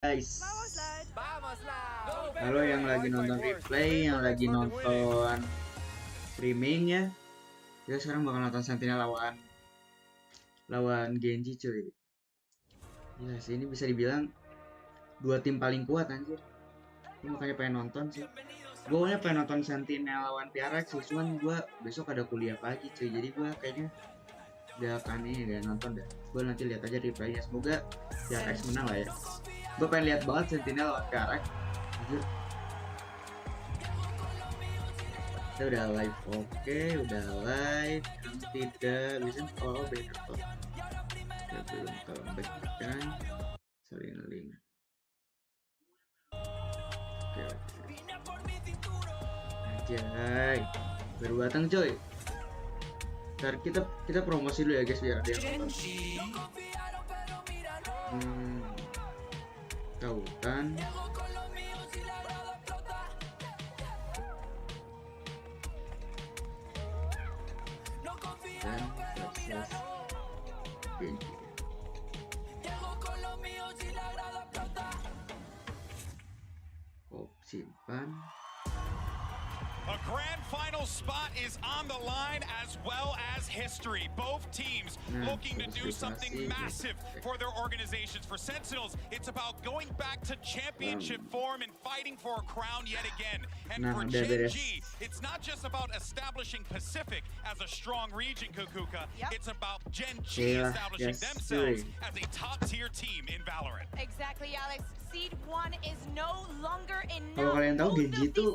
Guys, Vamos halo yang lagi nonton replay, yang lagi nonton streamingnya. Kita sekarang bakal nonton Sentinel lawan Genji, cuy. Gila sih, ini bisa dibilang dua tim paling kuat anjir. Gue makanya pengen nonton sih. Gue awalnya pengen nonton Sentinel lawan PRX sih, cuman gue besok ada kuliah pagi, cuy. Jadi gue kayaknya gak akan ini deh nonton deh. Gue nanti lihat aja replaynya. Semoga PRX menang lah ya. Gue pengen lihat banget Sentinel lawan PRX. Anjir. Kita udah live, oke, udah live. Yang tidak bisa beda kok. Ya belum comeback kan. Saling link. Oke. Anjay. Baru datang coy. Ntar kita promosi dulu ya guys biar ada yang nonton. Tautan. Dan versus Genji. Simpan. A grand final spot is on the line as well as history. Both teams looking to do something massive for their organizations. For Sentinels, it's about going back to championship form and fighting for a crown yet again. And for GENG, it's not just about establishing Pacific as a strong region, Kukuka. It's about GENG establishing themselves as a top-tier team in Valorant. Exactly, Alex. Seed 1 is no longer enough. Kalau kalian tahu Genji itu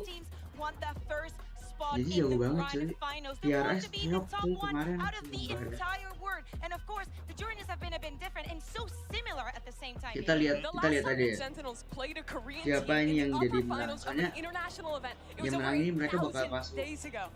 want the first spot Jadi in the banget, grand cuy. finals. They want to be the top one kemarin out of the entire world. And of course, the journeys have been a bit different and so similar at the same time. Kita lihat aja ya. Siapa ini yang jadi menang? Soalnya yang menang ini mereka bakal masuk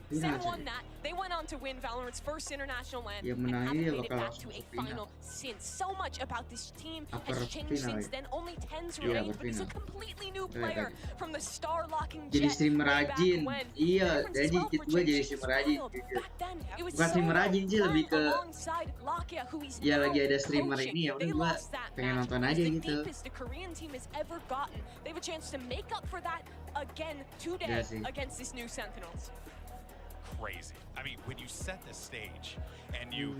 final. They went on to win Valorant's first international land yang and menang haven't ini made it bakal back to a final since. So much about this team upper has changed final, since then. Only 10s Iya, remain, but he's a completely new Iya, player from the star-locking jadi Jet streamer way back rajin. when. Iya, Difference jadi as well for gue jadi Genji streamer is rajin. wild. Back then, it was Bukan so streamer rajin sih, lebih fun ke alongside Lakia, who he's ya now lagi ada streamer coaching. ini ya udah They gue lost that pengen match. nonton It's aja the gitu. deepest the Korean team has ever gotten. They have a chance to make up for that again today Iya sih. against this new Sentinels. Crazy. I mean, when you set the stage and you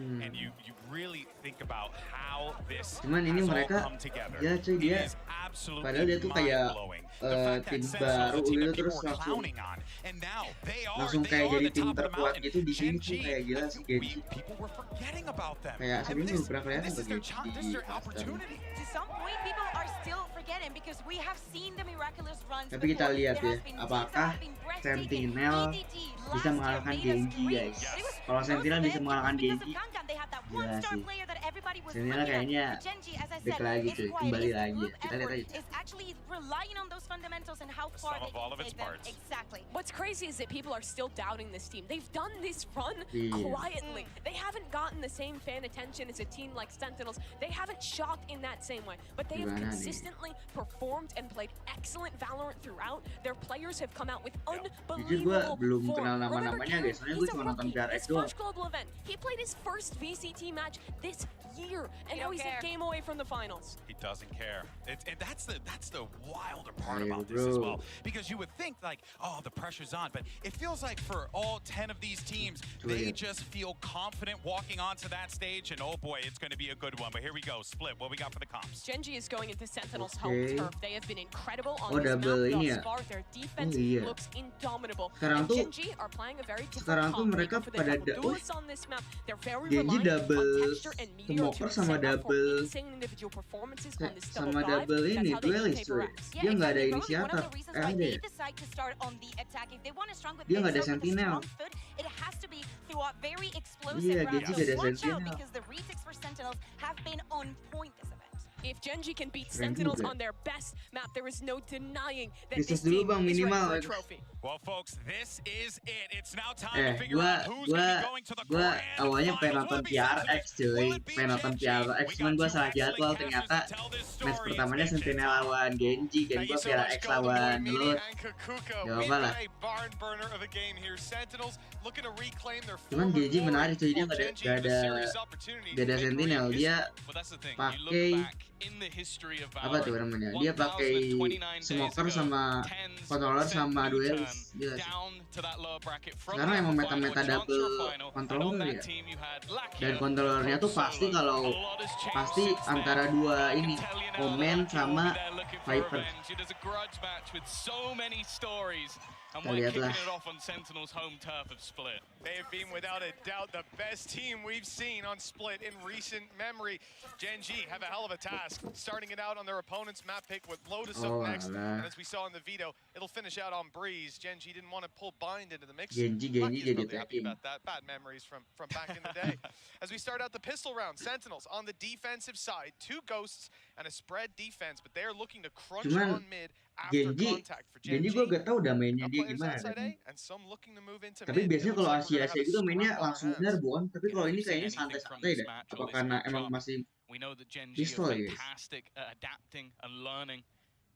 really think about how this Cuman ini has all mereka come together, ya cuy, it dia is absolutely padahal dia tuh kayak mind-blowing. The fact that tim Sentinels, baru the team gitu that terus people were langsung counting on, and now they are kayak jadi the tim top of the terkuat mountain. gitu di sini tuh GENG, kayak gila sih Genji. people were forgetting about them. Kayak And sebelumnya belum pernah kelihatan this is their begitu this is their di opportunity. To some point, people are still forgetting because we have seen the miraculous runs. Tapi kita before. lihat There ya, has been apakah teams that have been breathtaking. Sentinel EDT bisa last mengalahkan year made us Genji, scream. guys. It was Kalau Sentinel close bisa then, mengalahkan because of Genji, Gangan, they had that gila one-star sih. player that everybody was Sentinel looking at. kayaknya But Genji, as I back said, lagi is cuy, quiet, kembali is lagi. group Kita lihat effort, aja. is actually relying on those fundamentals and how far Sum they of all can of its take them. parts. Exactly. What's crazy is that people are still doubting this team. They've done this run Iya. quietly. They haven't gotten the same fan attention as a team like Sentinels. They haven't shocked in that same way, but they have Gimana nih? consistently performed and played excellent Valorant throughout. Their players have come out with Jujur gue unbelievable belum form. kenal Remember nama-namanya Kenny? guys, soalnya He's gue a cuma nonton rookie. PRX His doang. first global event. He played his first VCT match this year, and He now don't he's care. a game away from the finals. He doesn't care. And that's the wilder part Ayo, about this as bro. well. Because you would think like, oh, the pressure's on, but it feels like for all 10 of these teams, they Cuy. just feel confident walking onto that stage, and oh boy, it's going to be a good one. But here we go, Split. What we got for the comps? GENG is going into Sentinel's Okay. home turf. They have been incredible on Oh, this double map ini thus ya? far. Their defense Oh, iya. looks indomitable. Sekarang And tuh- GENG are playing a very sekarang different tuh comp. mereka For the pada double duelists on this map, they're very Genji reliant double on Texture and Meteor smoker to sama set up for double- insane individual performances on this sama double dive. double That's ini how they duelis keep cuy. racks. Dia nggak ada exactly. Probably one inisiator. of the reasons why Ada they ya? decide to start on the attack. If they want to strong with Dia nggak ada start with a sentinel. strong foot, it has to be through a very explosive Iya, round. Genji So nggak ada watch out sentinel. because the retakes for Sentinels have been on point this event. If GENG can beat Keren Sentinels juga. on their best map, there is no denying that Bisnis this dulu team bang, is ready minimal. for a trophy. Well, folks, this is it. It's now time to figure Gua out who's going to be going to the grand awalnya pengen finals. nonton Will it be PRX Sentinels? cuy, Will it be pengen nonton GENG? PRX, We cuman got gue two salah excellent jadwal casters ternyata. to tell this Match story. pertamanya It's Sentinel time. lawan Genji, dan Thank gue you so much, PRX Golden Boy, lawan Mini, Lut. and Kukuka. Gak We've apa-apa got lah. a barn burner of a game here. Sentinels looking to reclaim their Cuman former Genji glory, menarik cuy, dia while nggak Genji ada with a serious opportunity to make Sentinel, Korean dia history. But that's the thing, you pakai look back in the history of Apa tuh Valorant. namanya? Dia pakai 1029 days smoker ago, sama Tens controller sent sama Blue Turn duelis. Gila sih. down to that lower bracket from Sekarang the emang upper final, meta-meta a chance for a double final, and on controller that ya. team you had Lakia, Dan controllernya tuh pasti Solo. kalau A lot has changed pasti since then. antara dua I can ini, tell you now that Omen Lakia will sama be there looking for Viper. revenge. It is a grudge match with so many stories, and Kita we're lihat kicking lah. it off on Sentinel's home turf of Split. They have been, without a doubt, the best team we've seen on Split in recent memory. GENG have a hell of a task, starting it out on their opponent's map pick with Lotus up next. And as we saw in the veto, it'll finish out on Breeze. GENG didn't want to pull Bind into the mix. Genji Lucky's jadi probably happy tracking. about that. Bad memories from back in the day. As we start out the pistol round, Sentinels on the defensive side, 2 ghosts and a spread defense, but they're looking to crunch Cuman on mid after contact for Genji GENG. gue gak tau udah mainnya dia Players gimana. outside A, and some looking to move into Tapi mid. biasanya It kalau looks like we're gonna Asia have a gitu mainnya scrap on langsung our hands. nerbuan. Tapi kalau Yeah, ini we've seen kayaknya anything from santai-santai this dah. match Apa or this karena emang matchup. masih We know that GENG pistol, are I guess. fantastic at adapting and learning.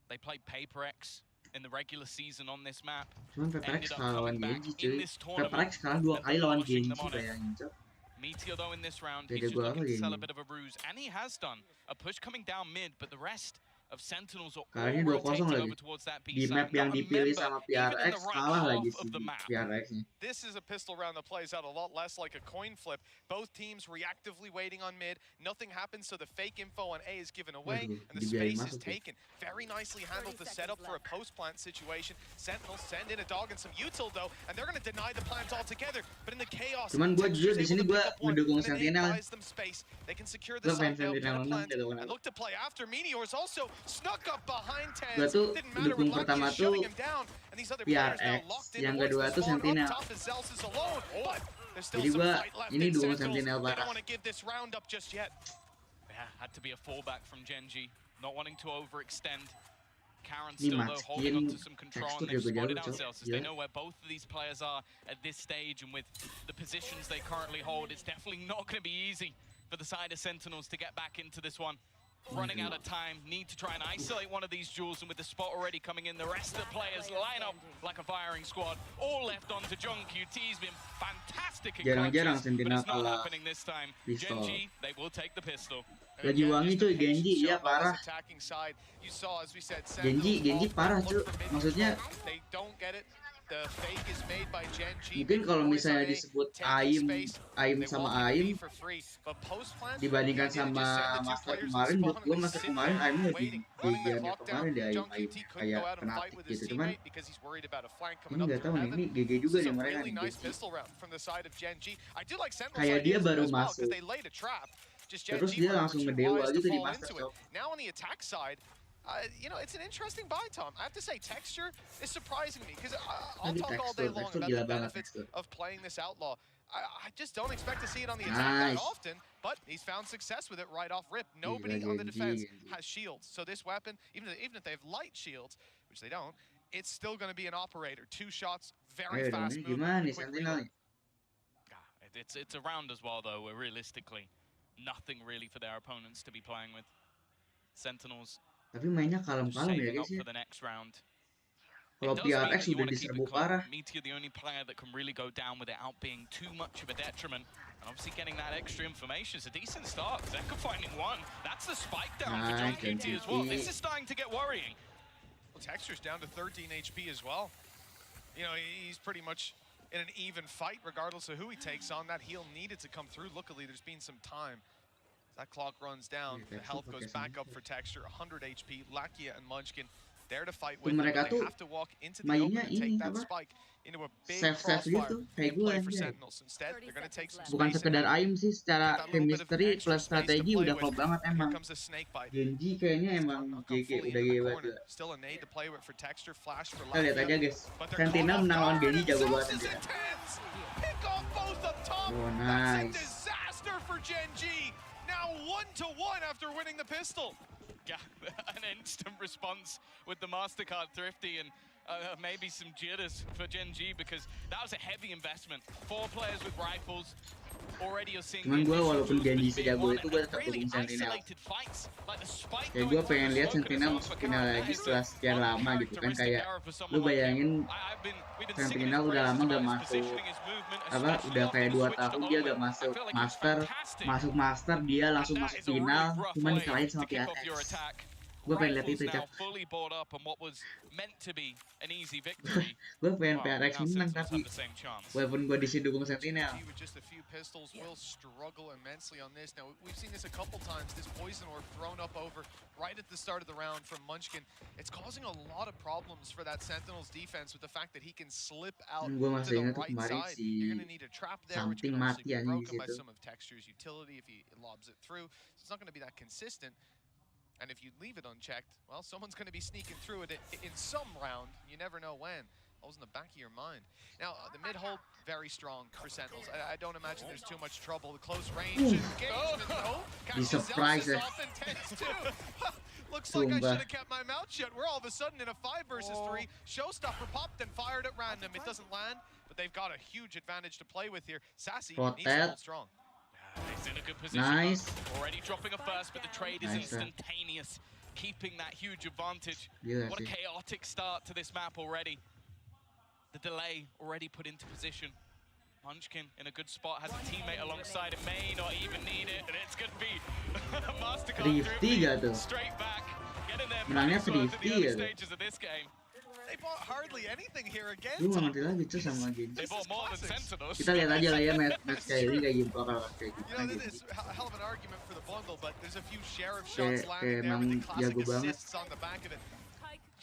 They played Paper X in the regular season on this map. cuman PPX Ended up kalah lawan coming back Genji in cuy. this tournament PPX sekarang 2 and kali lawan demolishing Genji them on it. bayangin cok. Meteor though in this round, Beda he's just gua looking apa to sell a ini? bit of a ruse, and he has done a push coming down mid, but the rest of Sentinels are all Kalahnya 2-0 rotating lagi. over towards that B Di side. map yang Not a dipilih member sama even in PRX the right kalah lagi half si of the map. PRX-nya. This is a pistol round that plays out a lot less like a coin flip. Both teams reactively waiting on mid. Nothing happens, so the fake info on A is given away, Waduh, and the dibiayain space is masuk tuh. taken. Very nicely handled the setup for a post-plant situation. Sentinels send in a dog and some util though, and they're going to deny the plant altogether. But in the chaos, Cuman gua jujur di Texture's sini able to gua pick up one, mendukung and then A Sentinel. buys them space. They can secure the Gua fans side now, get a Sentinel 6 plant, gitu and look to play after. Meteors also snuck up behind Gua Tans. tuh Didn't matter dukung with Lucky pertama is shutting tuh him down, and these other players now PRX, locked in yang towards kedua the tuh spawn. Sentinel. Up top is Zeus is alone, but there's still Jadi some gua fight left ini in dukung Sentinels. Sentinel They parah. don't want to give this round up just yet. Yeah, had to be a fallback from GENG, not wanting to overextend. Karen Ini still though holding makin on to some control, and tekstur they've juga spotted jauh, out Cok. Celsius. They Gila. know where both of these players are at this stage, and with the positions they currently hold, it's definitely not going to be easy for the side of Sentinels to get back into this one. Running out of time, need to try and isolate one of these jewels, and with the spot already coming in, the rest of the players line up like a firing squad, all left onto Jung. QT's been fantastic in Jarang-jarang clutches, but Sentinel it's not kalah happening this time. pistol. GENG, they will take the pistol. Lagi wangi cuy Genji, iya parah. Genji parah cuy. Maksudnya mungkin kalau misalnya disebut Aim sama Aim dibandingkan sama Master kemarin, menurut gue Master kemarin Aimnya lebih GG-annya kemarin di Aim kayak fanatik gitu. Cuman ini nggak tahu nih, ini GG juga nih mereka nih. Kayak dia baru masuk, terus dia langsung ngedewa gitu di Master Shop. You know, it's an interesting buy, Tom. I have to say, Texture is surprising me because I'll Lagi talk all day tekstur, long tekstur about gila the banget benefits tekstur. of playing this outlaw. I just don't expect to see it on the attack that Nice. often, but he's found success with it right off rip. Nobody Gila, on the Genji, defense Genji. has shields, so this weapon, even if they have light shields, which they don't, it's still going to be an operator. 2 shots, very Ayo dong, fast ini movement, gimana nih quick Sentinel reload. nih? It's a round as well, though, where realistically, nothing really for their opponents to be playing with. Sentinels Tapi mainnya kalem-kalem ya saving up guys ya. for the next round. Kalau It does mean PRX that you udah wanna keep diserbu it close. parah. Meteor, the only player that can really go down without being too much of a detriment. And obviously getting that extra information is a decent start. Zeka finding one. That's the spike down for John QT as well. This is starting to get worrying. Well, Texture's down to 13 HP as well. You know, he's pretty much in an even fight regardless of who he takes on. That heal needed to come through. Luckily, there's been some time. That clock runs down. The health goes back up for Texture. 100 HP. Lakia and Munchkin there to fight with. Mereka They tuh have to walk into the open mainnya and take ini that apa? spike into a big Save crossfire. gitu, kayak and gue play for anjay. Sentinels. Instead, they're going to take some Bukan space sekedar and Aim sih, secara that little bit of chemistry extra plus space to strategi play udah with. klop banget Here emang. comes the snake bite. Genji kayaknya emang Knock GG fully udah into the GG corner. banget. Still a nade to play with for Texture. Flash for Kita lihat aja Lakia. guys, But they're Sentinel caught menang off lawan guard, Genji and jago Zeus banget is anjir. intense. Pick off both up top. Oh, That's a nice. disaster for GENG. Now 1-1 after winning the pistol. Yeah, an instant response with the MasterCard Thrifty and maybe some jitters for GENG because that was a heavy investment. 4 players with rifles, already you're seeing Cuman the gue initial walaupun tools Genji being sejago won itu and gue tetap really dukung Sentinel. isolated fights, like the spike Kayak going gue through pengen the lihat smoke and Sentinel it's masuk over final Karen. lagi That is setelah sekian lama gitu kan. uncharacteristic Kayak error for lu someone like him. bayangin We've been singing Sentinel his udah lama praises gak about his masuk positioning, his movement, apa especially udah after kayak the 2 switch to tahun dia Omen. gak I masuk feel like he's master, fantastic. masuk master dia langsung And that masuk is a really final, rough cuman way dikalahin to sama kick off your PRX. attack. Gue pengen lihat Rifles itu now Cak. fully bought up on what was meant to be an easy victory. Gue pengen Well, PRX now menang Sentinels have tapi the same chance. walaupun gue disi dukung Sentinel. GENG with just a few pistols will struggle immensely on this. Now, we've seen this a couple times, this poison orb thrown up over right at the start of the round from Munchkin. It's causing a lot of problems for that Sentinel's defense with the fact that he can slip out Gue to masih the ingat tuh right kemarin side. si You're going to need a trap there, which Something can obviously mati be anjing di broken by situ. some of Texture's utility if he lobs it through. So it's not going to be that consistent. And if you leave it unchecked, well, someone's going to be sneaking through it in some round. You never know when. Always in the back of your mind. Now, the mid-hold, very strong for Sentinels. I don't imagine there's too much trouble. The close range engagement, though. Be surprised. Off intense, too. Looks like I should have kept my mouth shut. We're all of a sudden in a 5 versus 3. Showstopper popped and fired at random. It doesn't land, but they've got a huge advantage to play with here. Sassy needs to hold strong. He's in a good position. Nice. Already dropping a first, but the trade is Nice, instantaneous, keeping that huge advantage. Gila What a sih. chaotic start to this map already. The delay already put into position. Munchkin in a good spot, has a teammate alongside him, may not even need it, and it's going to be Mastercard Thrifty gak tuh? straight back, getting their Menangnya money's worth in the thrifty early ya tuh? stages of this game. They bought hardly anything here again. Gue gak ngerti lagi tuh sama Genji. They bought more than Sentinels. Kita lihat aja lah ya match kayak ini kayak gimana bakal kayak You gimana know, gitu. this is a hell of an argument for the bundle, but there's a few sheriff Kayak shots landing there emang with the classic jago banget. assists on the back of it.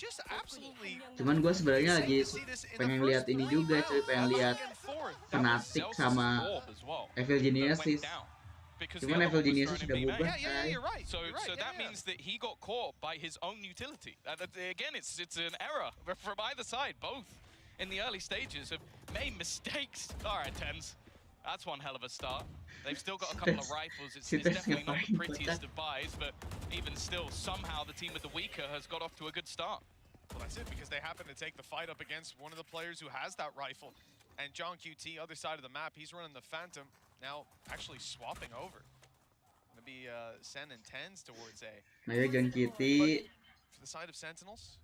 Just absolutely Cuman gue sebenarnya lagi pengen lihat ini juga cuy, pengen lihat Fnatic sama Evil Geniuses. Cuman Evil Geniuses sudah bubar. You're right. So that means that he got caught by his own utility. Again, it's an error from either side. Both in the early stages have made mistakes. All right, Tens. That's one hell of a start. They've still got a couple of rifles. It's definitely not the prettiest of buys, but even still, somehow the team with the weaker has got off to a good start. Well, that's it, because they happen to take the fight up against one of the players who has that rifle. And John QT, other side of the map, he's running the Phantom, now actually swapping over. Gonna be SEN and Tens towards A. Nah ya John Kitty For the side of Sentinels,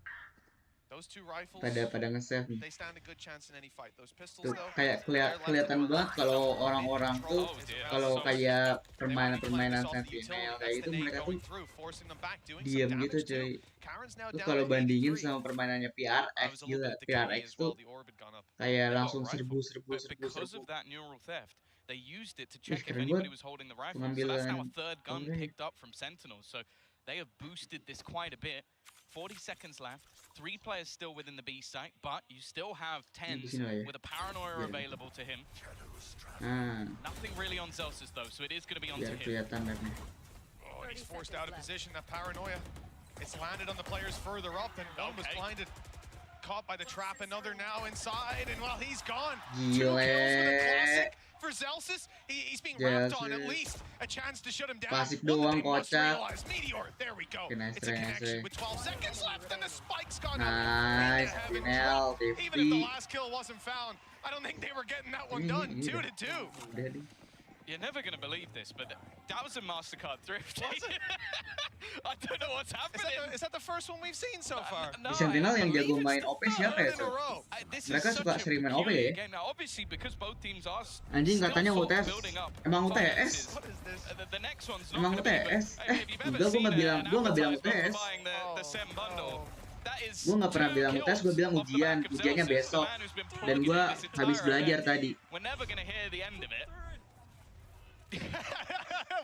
those two rifles, pada nge-save nih. they stand a good chance in any fight. Those pistols, Tuh though, kayak kelihatan banget kalau orang-orang tuh kalau kayak permainan Sentinel kayak itu mereka tuh diem gitu cuy. Terus kalau bandingin sama permainannya PRX, gila PRX tuh kayak langsung serbu. They used it to check if keren anybody banget was holding the rifle. So that's now a third gun pengambilan. picked up from Sentinels. So they have boosted this quite a bit. 40 seconds left. 3 players still within the B site, but you still have Tens sini lah ya. with a paranoia Biar- available to him. Nah, Nothing really on Zelsus though, so it is going to be onto biar him. kelihatan mapnya. Oh, and he's forced out of position. That paranoia, it's landed on the players further up, and one was Okay. blinded. Caught by the trap, another now inside, and well, he's gone. 2 kills with a Gile. classic for Zelsus. He's being wrapped on, at Zelsus. least a chance to shut him down. Klasik One doang, thing must kocak. realize, Meteor, there we go. Oke, nice It's a try, nice connection try. with 12 seconds left, and the spike's gone Nice, up. Sentinel, Even if the Thrifty. last kill wasn't found, I don't think they were getting that one Ini done. udah. 2 to 2. Udah nih. You're never going to believe this, but that was a Mastercard thrift. Was it? I don't know what's happening. Is that the first one we've seen so far? No, Di Sentinel I yang believe jago it's main the OP siapa ya third in a coy? row. This Mereka is suka such a sering main OP peculiar ya? game. Now, obviously, because both teams are Anjing still katanya sort of UTS. building up Emang UTS? finances. What is this? The next one's not Emang gonna be, but, UTS? if you've ever Enggak, gua seen nggak bilang, an gua nggak bilang advertisement for UTS. buying the SEN bundle, that is Gue nggak pernah 2 bilang UTS, gue bilang kills off the ujian. back of Ujiannya Zelsus, the besok. man who's been Dan plugging gue in this habis entire belajar event. tadi. We're never gonna hear the end of it.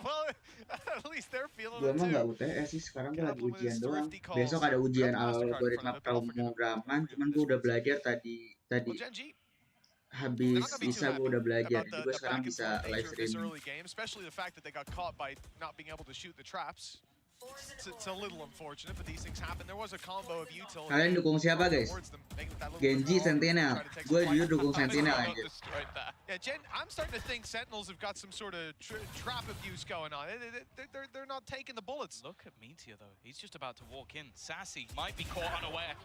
Well, at least they're feeling Gue it emang nggak too. UTS sih, sekarang gue lagi Compliment ujian is doang. thrifty calls. Besok ada ujian Got the Mastercard algoritma in front of it, but don't forget pemrograman. to Cuman gue udah belajar tadi Well, Gen G, they're habis not gonna be too bisa gue happy udah belajar. about Jadi gue the sekarang back and bisa forth live nature of this streaming. early game, especially the fact that they got caught by not being able to shoot the traps. It's a little unfortunate, but these things happen. There was a combo of utility. Kalian dukung siapa guys? towards them, making it that little Genji, bit long, Sentinel. try to take Gue some jujur fight. dukung Sentinel Got anjir. destroyed there. Yeah, I'm starting to think Sentinels have got some sort of trap abuse going on. They're not taking the bullets. Look at Meteor though. He's just about to walk in. Sassy might be caught unaware.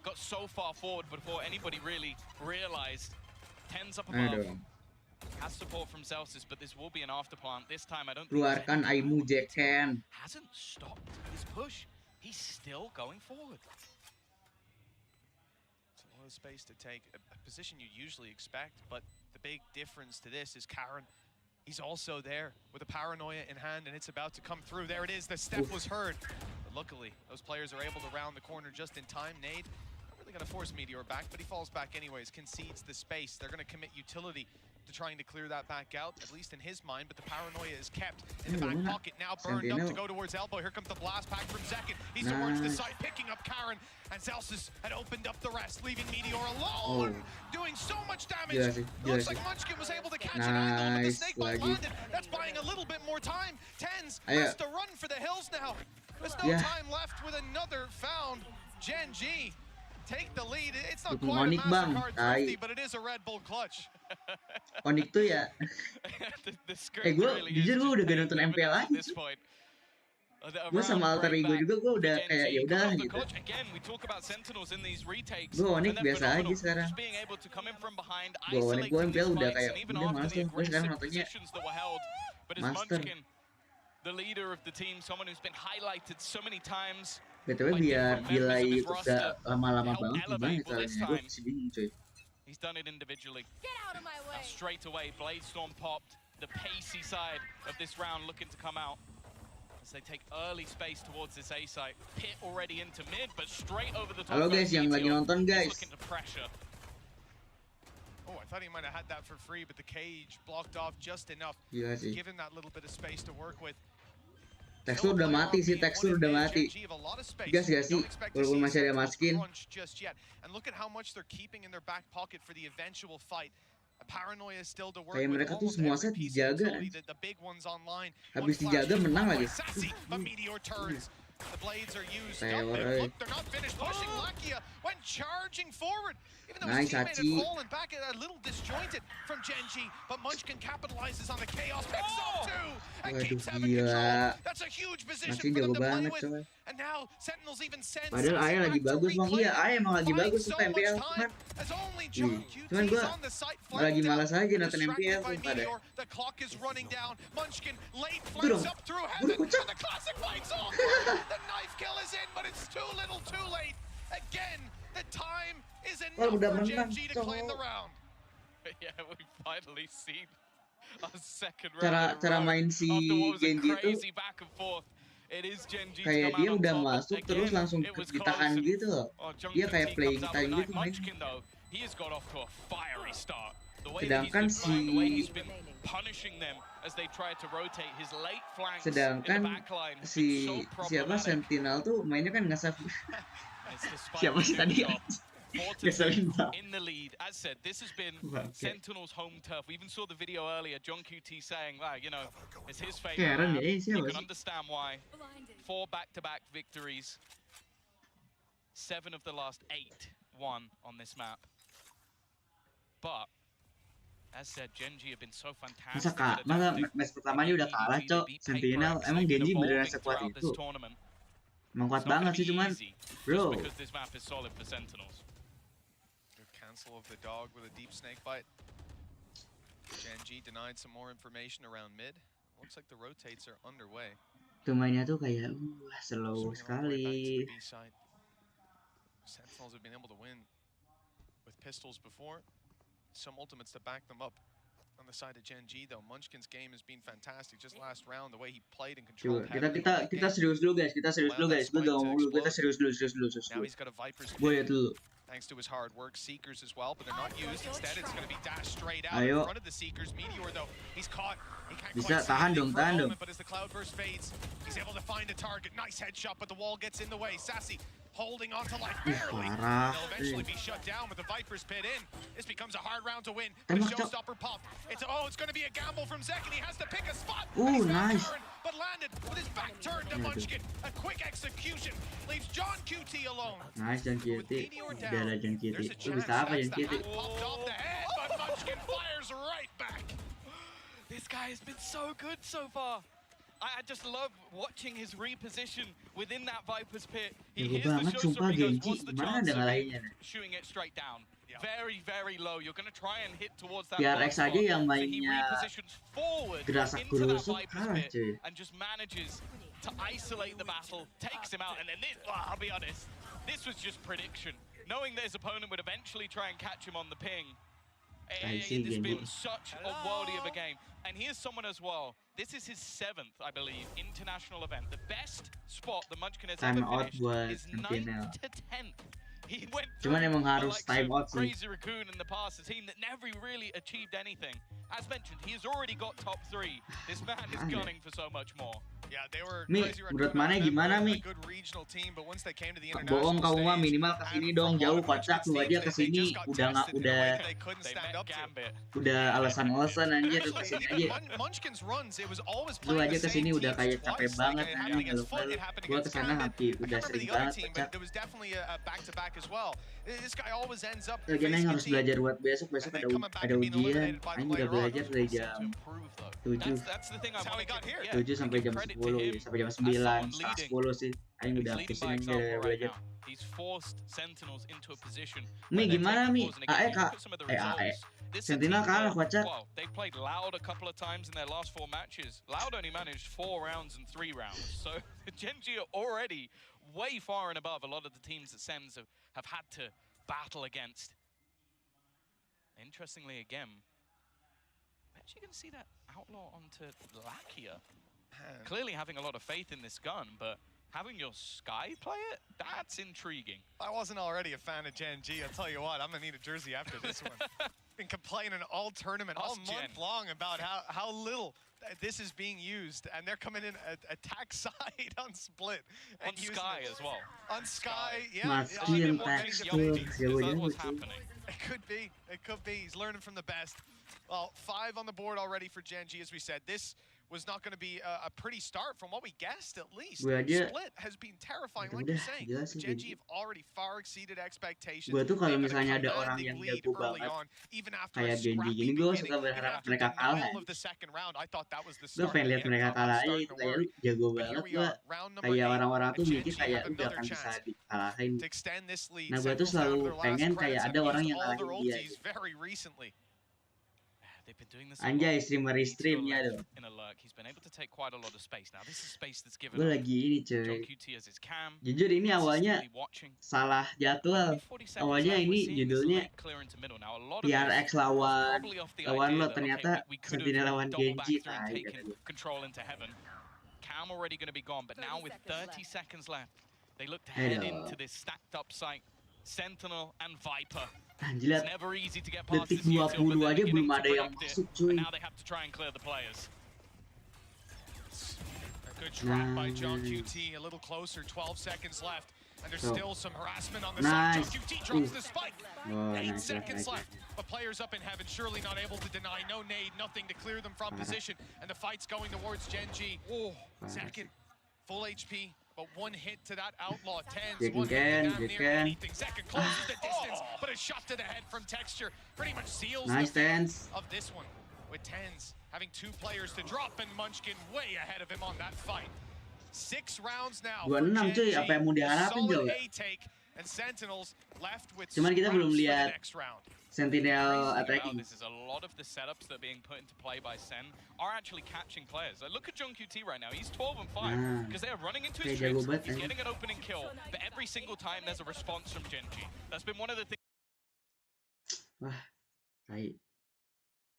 Got so far forward before anybody really realized. Tens up above. Aduh. Has support from Celsius, but this will be an afterplant. This time, I don't think Keluarkan Aimu Jeken. hasn't stopped his push. He's still going forward. It's a lot of space to take, a position you usually expect, but the big difference to this is Karen. He's also there with a paranoia in hand, and it's about to come through. There it is, the step was heard. But luckily, those players are able to round the corner just in time. Nade, not really gonna force Meteor back, but he falls back anyways, concedes the space. They're gonna commit utility to trying to clear that back out, at least in his mind, but the paranoia is kept in the back pocket, now burned up to go towards elbow. Here comes the blast pack from Zekin. He's towards the side, picking up Karen, and Celsius had opened up the rest, leaving Meteor alone, doing so much damage. Looks like Munchkin was able to catch an angle, but the snake bite landed. That's buying a little bit more time. Tens has to run for the hills now. There's no time left with another found. GENG take the lead. It's not quite a MasterCard thrifty, but it is a Red Bull clutch. Onyx tuh ya. Gue jujur gue udah gak nonton MPL lagi. Gue sama alter ego juga gue udah kayak ya udah gitu. Gue Onyx biasa aja sekarang. Gue Onyx gue MPL udah kayak udah males tuh. Gue sekarang nontonnya Master. BTW biar delay itu gak lama-lama banget gimana caranya, gue masih bingung cuy. He's done it individually. Get out of my way. Now straight away, Bladestorm popped. The pacey side of this round looking to come out as they take early space towards this A site. Pit already into mid, but straight over the top. Halo guys yang lagi nonton guys. Oh, I thought he might have had that for free, but the cage blocked off just enough. Gila sih. Give him that little bit of space to work with. Tekstur udah mati sih, tekstur udah mati. Gas gak sih? Walaupun masih ada maskin. Kayak mereka tuh semua set dijaga kan. Habis dijaga menang lagi. The blades are used. Look, they're not finished. Pushing Lakia went charging forward. Even though nice, his teammate Hachi. had fallen back a little disjointed from GENG, but Munchkin capitalizes on the chaos, picks up two, and keeps having control. That's a huge position for them to play with. And now Sentinels even send. Padahal Aya lagi bagus bang, iya Aya emang lagi bagus untuk MPL, cuman gue lagi malas aja nonton MPL tuh pada. The clock is running down. Munchkin late Bro, flanks up through heaven, and the classic lights off. The knife kill is in, but it's too little, too late. Again, the time is enough for GENG to claim the round. Yeah, we've finally seen a second round. Cara main si GENG itu kayak dia udah masuk terus langsung ditahan gitu loh. Dia kayak playing time gitu main. Sedangkan si siapa Sentinel tuh mainnya kan nge-save. Siapa sih tadi? In the lead, as said, this has been Sentinel's home turf. We even saw the video earlier. John QT saying, "Wow, you know, it's his favorite round." You can understand why. 4 back-to-back victories. 7 of the last 8 won on this map. But as said, GENG have been so fantastic. Masa match pertamanya udah kalah, Cok. Sentinel emang GENG beneran sekuat itu. Emang kuat banget sih cuman, bro. Cancel of the dog with a deep snake bite. GENG denied some more information around mid. Looks like the rotates are underway. Tuh mainnya tuh kayak slow sekali. Sentinels have been able to win with pistols before. Some ultimates to back them up. On the side of GENG though, Munchkin's game has been fantastic. Just last round, the way he played and controlled. Kita serius dulu guys, Gue gak ngomong dulu, kita serius dulu. Now he's got a Viper's Gue liat dulu. Thanks to his hard work, Seekers as well, but they're not used. Instead, it's going to be dashed straight out in front of the Seekers. Meteor though, he's caught. He can't Bisa quite tahan dong. but as the cloudburst fades, he's able to find a target. Nice headshot, but the wall gets in the way. Sassy holding on to life barely. They'll eventually be shut down with the Viper's pit in. This becomes a hard round to win. The showstopper popped. It's going to be a gamble from Zek, and he has to pick a spot. Nice. But landed with his back turned to Munchkin. A quick execution leaves John QT alone. Nice, John QT. Udah ada John QT. Lu bisa apa John QT? Popped off the head, but Munchkin fires right back. This guy has been so good so far. I just love watching his reposition within that Viper's pit. Jago Here's the banget show sumpah he goes, Genji. what's the Gimana chance ada of ngalahinnya nih? shooting it straight down? Very, very low. You're going to try and hit towards that PRX blood aja spot. yang So he mainnya repositions forward gerasak into that gerusuk Viper's kalah pit cuy. and just manages to isolate the battle, takes him out, and then this, I'll be honest, this was just prediction. Knowing that his opponent would eventually try and catch him on the ping. It's been such a worldy of a game. And here's someone as well. This is his 7th, I believe, international event. The best spot the Munchkin has ever finished is 9th to 10th. He went Cuman emang harus time out sih. Crazy Raccoon in the past, a team that never really achieved anything. As mentioned, he has already got top 3. This man is gunning for so much more. Yeah, they were Mi, Crazy menurut Raccoon, mana gimana a Mi? good regional team, but once they came to the Bohong international kamu mah stage, minimal kesini and dong for a lot jauh of kocak Munchkin lu aja teams, they kesini just got udah nggak tested in a way udah that they couldn't They stand met up to. Gambit. udah alasan-alasan anjir Actually, kesini even aja. Munchkin's runs, it was always Lu playing aja the same kesini udah teams kayak capek twice. banget Like, it anjing happened against Foot, ngeluh. it happened Gua against kesana Gambit. hampir I udah can't remember sering the other banget team, pecah. but there was definitely a back-to-back as well. This guy always ends up Lagian facing Aing a harus team belajar buat besok and then coming back ada and being ujian. eliminated by Aing them udah later on. belajar dari To jam improve though. 7 That's the thing I That's how want he got here. 7 sampai jam 10 ya, sampai jam 9 setengah 10 sih. Aing He's udah leading pusing by aja example right belajar. now. He's forced Sentinels into a position. Mi where they're gimana taking Mi? pause, and again, AE you kak. look at some of the AE. results. This is a Sentinel team kalah that, kocak. well, they played Loud a couple of times in their last 4 matches. Loud only managed 4 rounds and 3 rounds. So GENG are already way far and above a lot of the teams that SENs have had to battle against. Interestingly, again, we're actually going to see that Outlaw onto Lakia. Clearly having a lot of faith in this gun, but having your Sky play it, that's intriguing. I wasn't already a fan of Gen G. I'll tell you what, I'm gonna need a jersey after this one. Been complaining all tournament, all month long about how little this is being used, and they're coming in attack side on split and On Sky it. as well. On Sky, yeah. Maski yang tekstur jauh-jauh what's sih. happening. It could be. It could be. He's learning from the best. Well, 5 on the board already for Gen G, as we said. This was not going to be a pretty start from what we guessed, at least. Gue aja, Split has been terrifying, like udah you're saying. jelas sih Gen Genji. G have already far exceeded expectations. Gue tuh kalau They've got a misalnya ada orang commanding yang lead jago early banget on, even after kayak a Genji scrappy gini, gue beginning, suka even berharap after mereka kalah. denial of the second round. I thought that was the Gue start pengen lihat again mereka of kalah aja starting itu to kayak work. lu jago But banget here we gue. are, round number Kayak 8, orang-orang tuh and mikir Gen G kayak have udah another akan bisa chance dikalahin. to extend this lead. Nah, gue tuh Sentinels down to selalu their last pengen kayak credits, ada have orang used yang all their ngalahin dia. ultis very recently. They've been doing this a Anjay, lot. streamer-streamnya dong. In a lurk, he's been able to take quite a lot of space. Now this is space that's given Gue up. lagi ini John cuy. QT as his cam. Jujur ini awalnya consistently watching. salah jadwal. 40 seconds Awalnya left, ini we're seeing this judulnya late clear into middle. Now, a lot of PRX this lawan probably off the lawan idea lo that, ternyata okay, we could have Sentinel lawan double back Genji. through and Tai taken kata gue. control into heaven. Cam already going to be gone, but now with 30 seconds left, they look to Aduh. head into this stacked up site. Sentinel and Viper. Anjir, It's lihat never easy to get past detik this util, 20 but they're aja belum beginning to ada yang predict it, masuk and cuy. now they have to try and clear the players. A good trap by John QT, a little closer, 12 seconds left. And there's So, still some harassment on the nice. side. John QT drops the spike. Oh, 8 nice, seconds nice, left. But players up in heaven, surely not able to deny. No nade, nothing to clear them from position. And the fight's going towards Gen G. Oh, second, full HP. But one hit to that outlaw, Tens. You One hit can, to damn you near can. anything. Second closes the distance, but a shot to the head from Texture pretty much seals Nice the fate Tens. of this one. With Tens having 2 players to drop and Munchkin way ahead of him on that fight. 6 rounds now. 26 cuy, apa yang mau diharapin Solid coba? A take and Sentinels left with Cuman kita belum scraps for the lihat next round. Sentinel Crazy attacking. about this is a lot of the setups that are being put into play by SEN are actually catching players. Like, look at John QT right now. He's 12 and 5 because they are running into his Kayak jago tricks. banget, He's anjing. getting an opening kill, but every single time there's a response from GENG. That's been one of the Wah, tai.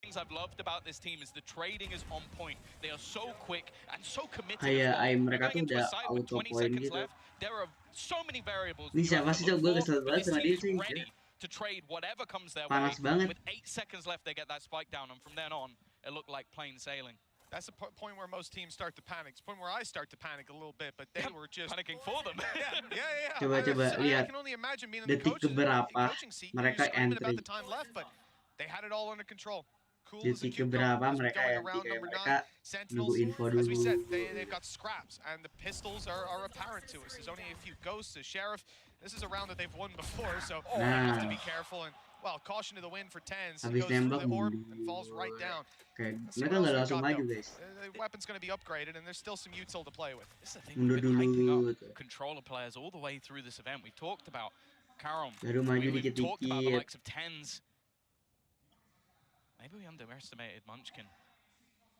things I've loved about this team is the trading is on point. They are so quick and so committed. Kayak as well. mereka Going tuh into a udah site with auto 20 point seconds gitu. left, there are so many variables. Ini that you siapa have sih, to Cok? look Gue for, kesel but banget this sama team dia is sih. ready to trade whatever comes their Panas way. banget. With 8 seconds left, they get that spike down, and from then on, it looked like plain sailing. That's the point where most teams start to panic. It's the point where I start to panic a little bit, but they were just Panicking for them. yeah. Coba I lihat can only imagine being in the detik coaching keberapa seat. mereka You're screaming about entry. the time left, but they had it all under control. Cool as a Detik cucumber keberapa as we mereka go into entry, round kayak number mereka 9. Sentinels, nunggu info as we dulu. said, they've got scraps, and the pistols are apparent to us. There's only a few ghosts, a sheriff, This is a round that they've won before, so they have to be careful. And well, caution to the wind for TenZ. He goes through the orb and falls right down. Kayak Let's see mereka what else nggak we langsung got, maju though. guys. The weapon's going to be upgraded, and there's still some util to play with. This is the thing, Mundur we've been hyping dulu. up controller players all the way through this event. We've talked about Karom. Baru maju We've talked about the dikit-dikit. likes of TenZ. Maybe we underestimated Munchkin.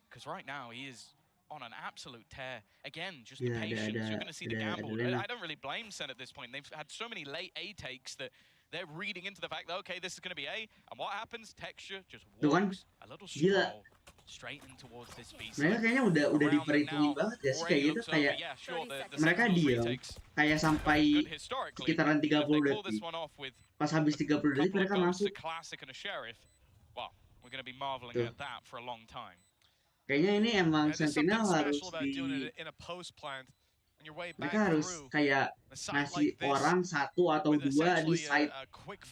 Because right now he is on an absolute tear. Again, just the patience. You're going to see the gamble. I don't really blame SEN at this point. They've had so many late A takes that they're reading into the fact that, okay, this is going to be A. And what happens? Texture just walks a little stroll straight in towards this beast. Mereka kayaknya udah diperhitungin banget ya sih kayak gitu, kayak mereka diam kayak sampai sekitaran 30 detik. Pas habis 30 detik mereka masuk. We're going to be marveling at that for a long time. Kayaknya ini emang Sentinel harus mereka harus kayak ngasih orang satu atau dua di side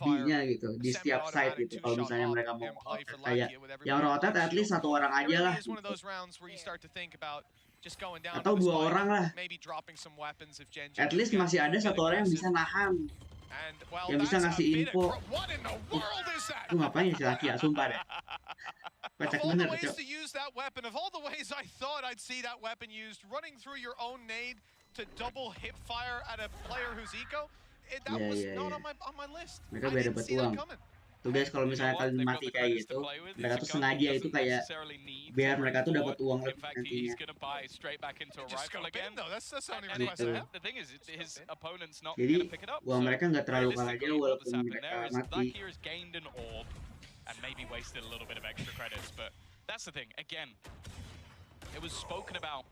B-nya gitu, di setiap side gitu. Kalau misalnya mereka mau kayak yang rotate at least satu orang aja lah gitu. Atau dua orang lah. At least masih ada satu orang yang bisa nahan, yang bisa ngasih info. Lu ngapain sih laki ya, sumpah deh. Kocak bener, Cok. Of all the ways I thought I'd see that weapon used, running through your own nade to double hip fire at a player who's eco, that was not on my list. Mereka biar dapat uang. Tuh guys, kalau misalnya kalian mati kayak gitu, mereka tuh sengaja itu kayak biar mereka tuh dapat uang lebih nantinya. Jadi uang mereka nggak terlalu kalah jauh walaupun mereka mati. And maybe wasted a little bit of extra credits, but that's the thing. Again, it was spoken about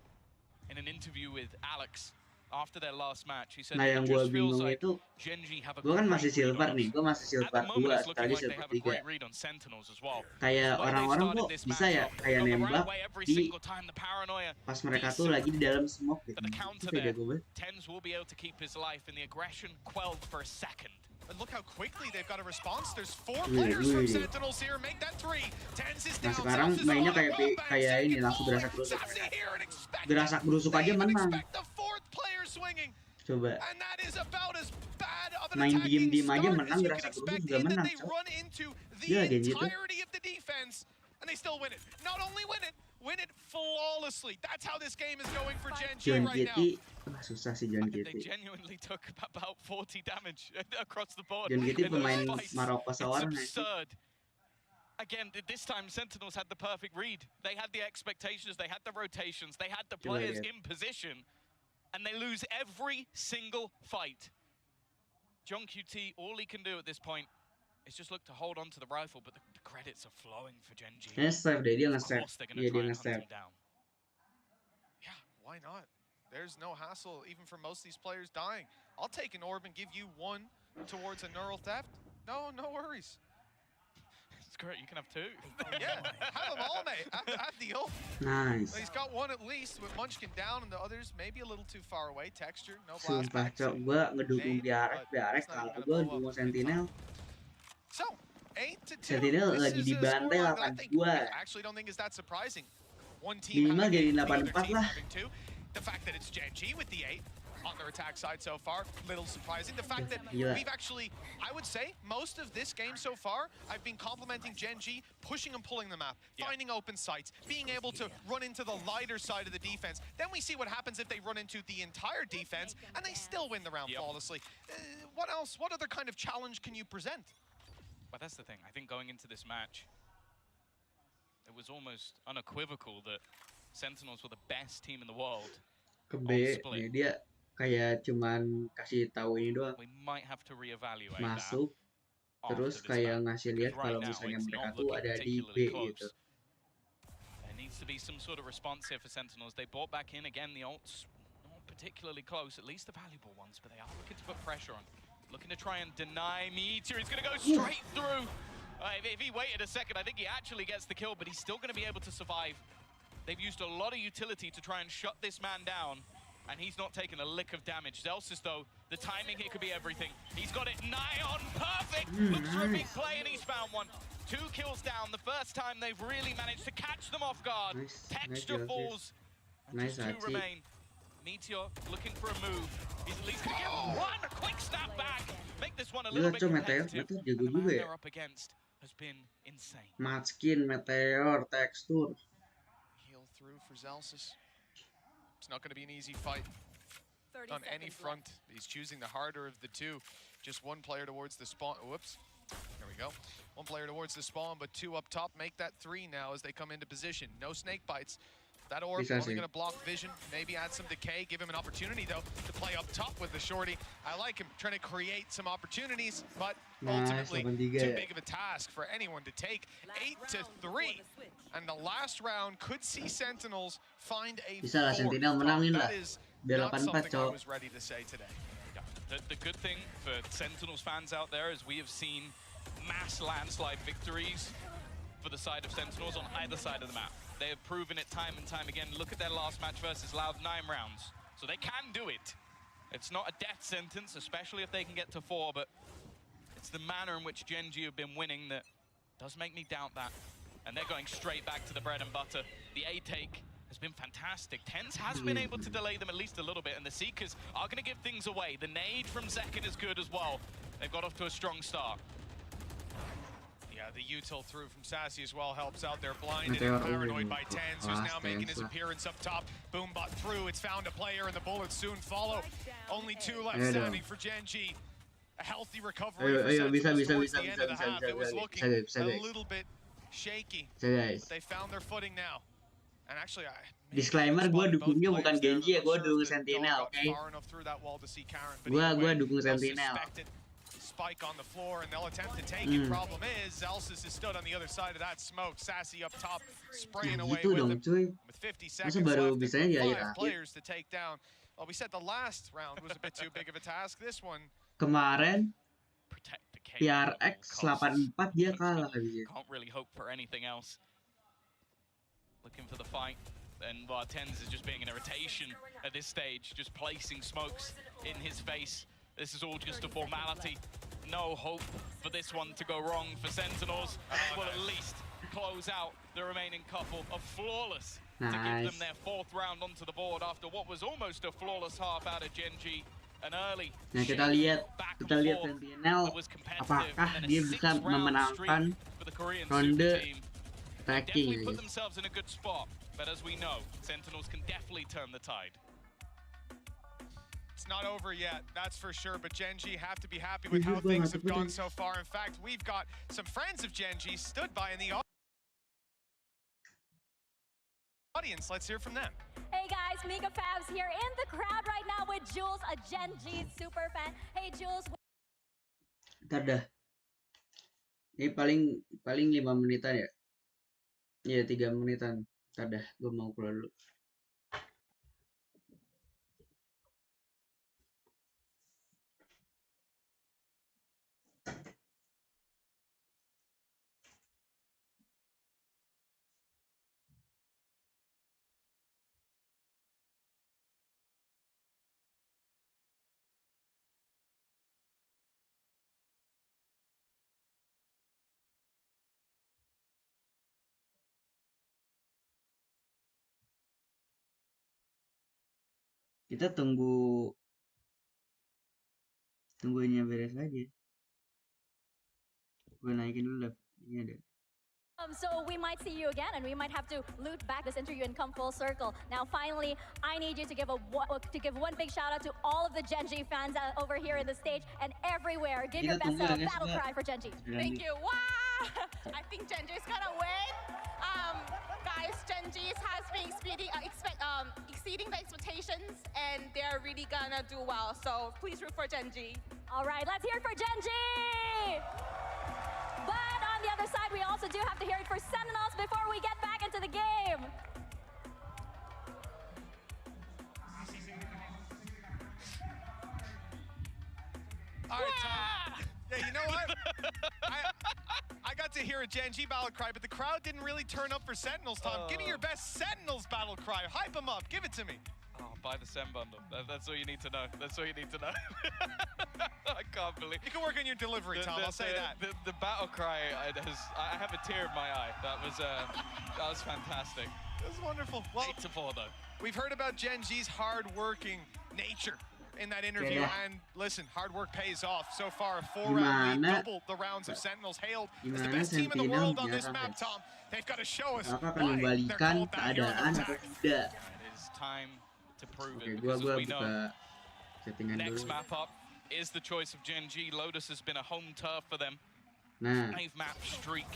in an interview with Alex after their last match. He said, nah yang gue bingung itu, gue kan masih silver nih, gue masih silver 2, tadi silver 3. Kayak orang-orang kok bisa ya kayak nembak di pas mereka tuh lagi di dalam smoke gitu. Itu kayak gue banget. And look how quickly they've got a response. There's 4 players from Sentinels here. Make that 3. TenZ is down. Nah sekarang mainnya kayak ini langsung gerasak berusuk. Gerasak berusuk aja menang. Coba. Main diem-diem aja menang, gerasak berusuk juga menang. Gila Genji tuh. And they still win it. Not only win it flawlessly. That's how this game is going for GENG right now. Susah sih John They Kitty. genuinely took about 40 damage across the board. John Kitty pemain Maroko seorang. It's absurd. Again, this time Sentinels had the perfect read. They had the expectations, they had the rotations, they had the players in position, and they lose every single fight. John QT, all he can do at this point is just look to hold on to the rifle, but the credits are flowing for GENG. Nge-save deh, dia nge-save. Iya, dia nge-save. Yeah, why not? There's no hassle even for most of these players dying. I'll take an orb and give you 1 towards a neural theft. No worries. It's great, you can have 2. Yeah, have them all, mate. Have the ult. Nice. He's got 1 at least with Munchkin down and the others maybe a little too far away. Texture, no blast. Sumpah Cok, gue ngedukung Biarek kalau gue dukung Sentinel. So, 8-2. Sentinel lagi dibantai 8-2. I actually don't think it's that surprising. One team Minimal jadi 8-4 lah. The fact that it's GENG with the 8 on their attack side so far, little surprising. The fact that we've actually, I would say, most of this game so far, I've been complimenting GENG, pushing and pulling the map, finding open sites, being able to run into the lighter side of the defense. Then we see what happens if they run into the entire defense, and they still win the round flawlessly. What else? What other kind of challenge can you present? But that's the thing, I think going into this match, it was almost unequivocal that Sentinels were the best team in the world. Kebe, dia kayak cuman kasih tahu ini doang. We might have to reevaluate masuk, terus kayak ngasih lihat kalau misalnya mereka tuh ada di B gitu. There needs to be some sort of response here for Sentinels. They brought back in again the ults, not particularly close, at least the valuable ones, but they are looking to put pressure on. Looking to try and deny Meteor. He's going to go straight through. If he waited a second, I think he actually gets the kill, but he's still going to be able to survive. They've used a lot of utility to try and shut this man down, and he's not taking a lick of damage. Zelsis, though, the timing here could be everything. He's got it nigh on, perfect! Looks for a big play, and he's found one. 2 kills down, the first time they've really managed to catch them off guard. Texture falls, and just 2 remain. Meteor looking for a move. He's at least going to get one. A quick snap back. Make this one a little bit competitive. Meteor And jago the juga man ya. they're up against has been insane. Matskin, Meteor, tekstur. Heal through for Zelsis. It's not going to be an easy fight on any front. He's choosing the harder of the two. Just one player towards the spawn. Whoops. There we go. One player towards the spawn, but two up top. Make that three now as they come into position. No snake bites. That orb only going to block vision, maybe add some decay, give him an opportunity, though, to play up top with the shorty. I like him trying to create some opportunities, but ultimately too big of a task for anyone to take. 8-3, and the last round could see Sentinels find a Bisa lah, fourth. Sentinel menangin lah. That is Biar not 8-4, something I cowok. was ready to say today. Yeah. The good thing for Sentinels fans out there is we have seen mass landslide victories for the side of Sentinels on either side of the map. They have proven it time and time again. Look at their last match versus Loud, 9 rounds. So they can do it. It's not a death sentence, especially if they can get to 4, but it's the manner in which GENG have been winning that does make me doubt that. And they're going straight back to the bread and butter. The A take has been fantastic. TenZ has been able to delay them at least a little bit, and the Seekers are going to give things away. The nade from Zekin is good as well. They've got off to a strong start. Yeah, the util through from Sassy as well helps out. They're blinded and paranoid by TenZ, who's now making his appearance up top. Boombot through, it's found a player, and the bullets soon follow. Only two left standing for GENG. A healthy recovery for Sentinels towards the end of the half. It was looking a little bit shaky, but they found their footing now. And actually, disclaimer, gue dukungnya bukan GENG ya, gue dukung Sentinel, oke? Gue dukung Sentinel. Spike on the floor, and they'll attempt to take it. Problem is, Zelsis is stood on the other side of that smoke. Sassy up top, spraying away with him. With 50 seconds left, and 5 players to take down. Well, we said the last round was a bit too big of a task. This one, Kemarin PRX 84 dia kalah habisnya. Can't really hope for anything else. Looking for the fight, and TenZ is just being an irritation at this stage, just placing smokes in his face. This is all just a formality. No hope for this one to go wrong for Sentinels. And they will at least close out the remaining couple of flawless to give them their 4th round onto the board after what was almost a flawless half out of GENG. An early Nah, kita lihat Sentinel apakah dia bisa memenangkan ronde attacking. Put themselves in a good spot, but as we know, Sentinels can definitely turn the tide. It's not over yet, that's for sure, but GENG have to be happy with how things have gone so far. In fact, we've got some friends of GENG stood by in the audience. Let's hear from them. Hey guys, Mika Fabs here in the crowd right now with Jules, a GENG super fan. Hey Jules. Ntar dah. Ini paling 5 menitan ya? Iya, 3 menitan. Ntar dah, gue mau keluar dulu. Kita tungguinnya beres aja. Gue naikin dulu lah. Ini ada. So we might see you again, and we might have to loot back this interview and come full circle. Now, finally, I need you to give one big shout out to all of the GENG fans over here in the stage and everywhere. Give your best battle cry for GENG. Thank you. Wow! I think GENG is gonna win. Guys, GENG has been exceeding the expectations, and they're really gonna do well. So please root for GENG. All right, let's hear it for GENG. But on the other side, we also do have to hear it for Sentinels before we get back into the game. All right, Tom. Yeah, you know what? I got to hear a GENG battle cry, but the crowd didn't really turn up for Sentinels, Tom. Give me your best Sentinels battle cry. Hype them up. Give it to me. Oh Buy the SEN bundle. That's all you need to know. That's all you need to know. I can't believe. You can work on your delivery, Tom. I'll say that. The battle cry. I have a tear in my eye. That was fantastic. It was wonderful. Well, 8-4 though. We've heard about Gen G's hard-working nature in that interview, and listen, hard work pays off. So far, a 4-round lead, double the rounds of Sentinels, hailed as the best team in the world on this map, Tom. They've got to show us why they're called that hero of attack. It is time to prove it, because as we know, next map up is the choice of Gen G. Lotus has been a home turf for them. 5-map streak.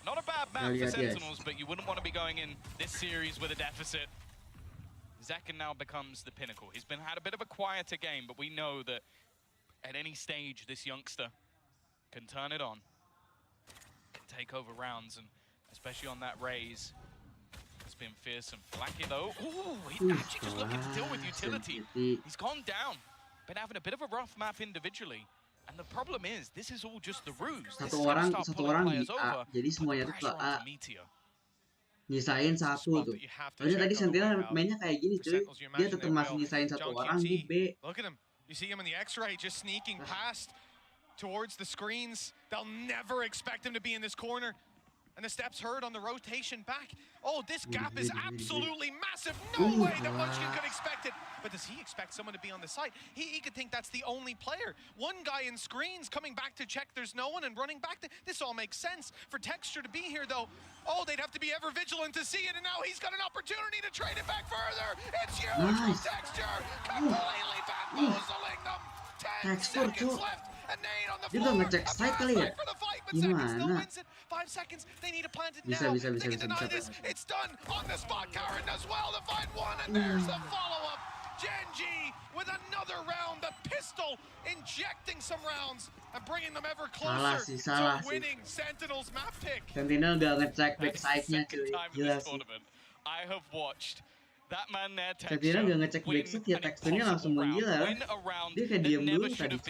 Not a bad map for Sentinels, but you wouldn't want to be going in this series with a deficit. Zekken now becomes the pinnacle. He's had a bit of a quieter game, but we know that at any stage, this youngster can turn it on, can take over rounds, and especially on that raise, it's been fearsome. Lucky though, he's actually just looking to deal with utility. He's gone down, been having a bit of a rough map individually. And the problem is, this is all just the ruse. Satu orang di A, jadi semuanya tuh ke A. Nyisain satu tuh. Soalnya tadi Sentinel mainnya kayak gini cuy. Dia tetap masih nyisain satu orang di B. Look at him. You see him in the X-ray just sneaking past towards the screens. They'll never expect him to be in this corner. And the steps heard on the rotation back. Oh, this gap is absolutely massive. No way that Munchkin could expect it. But does he expect someone to be on the site? He could think that's the only player. One guy in screens coming back to check there's no one and running back. This all makes sense. For Texture to be here, though, oh, they'd have to be ever vigilant to see it. And now he's got an opportunity to trade it back further. It's huge from Texture. Completely bamboozling them. 10 seconds left. A nade on the floor. A pass back for the fight, but Zekken still wins it. 5 seconds. They need to plant it now. They can deny this. It's done on the spot. Karen does well to find one, and there's the follow-up. Gen G with another round. The pistol injecting some rounds and bringing them ever closer to winning Sentinel's map pick. Sentinel gak ngecek backside-nya cuy. Gila sih. I have watched that man there, Sentinel gak ngecek backside, ya Texturnya langsung menggila. Dia kayak diem dulu tadi.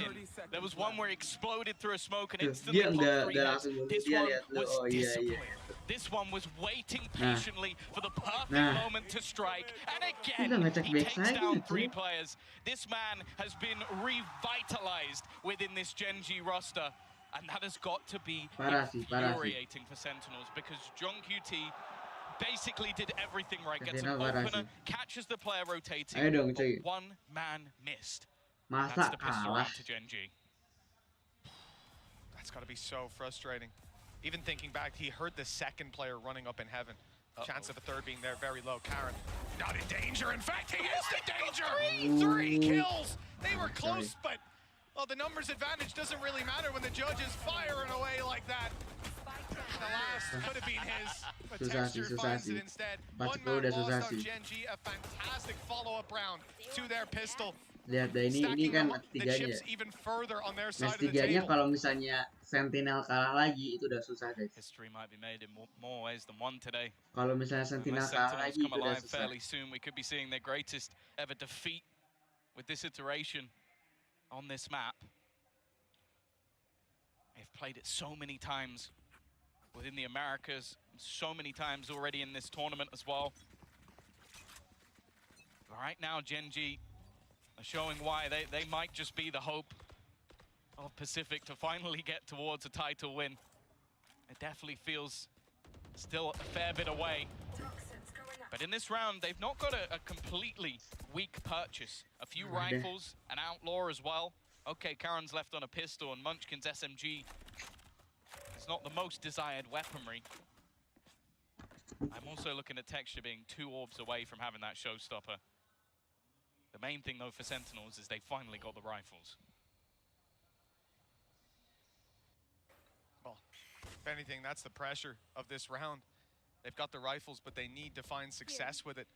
There was one where he exploded through a smoke and instantly popped 3 heads. This one was disciplined. This one was waiting patiently for the perfect moment to strike. And again, he takes down 3 players. This man has been revitalized within this Gen G roster. And that has got to be infuriating for Sentinels, because Jung QT basically did everything right. Gets an opener, catches the player rotating, but one man missed. That's the pistol round to Gen G. That's got to be so frustrating. Even thinking back, he heard the second player running up in heaven. Chance of a third being there very low. Karen, not in danger. In fact, he is in danger. 3 kills. They were close, but well, the numbers advantage doesn't really matter when the judges firing away like that. The last could have been his, but Texture finds it instead. One man lost on Gen G, a fantastic follow-up round to their pistol. Lihat deh, ini kan match 3-nya ya. Match 3-nya kalau misalnya Sentinel kalah lagi, itu udah susah guys. Kalau misalnya Sentinel kalah lagi, itu udah susah. We could be seeing their greatest ever defeat with this iteration on this map. They've played it so many times within the Americas, so many times already in this tournament as well. But right now, Gen G are showing why they might just be the hope of Pacific to finally get towards a title win. It definitely feels still a fair bit away. But in this round, they've not got a completely weak purchase. A few rifles, an outlaw as well. Okay, Karen's left on a pistol, and Munchkin's SMG is not the most desired weaponry. I'm also looking at Texture being 2 orbs away from having that showstopper. The main thing, though, for Sentinels is they finally got the rifles. Well, if anything, that's the pressure of this round. They've got the rifles, but they need to find success with it.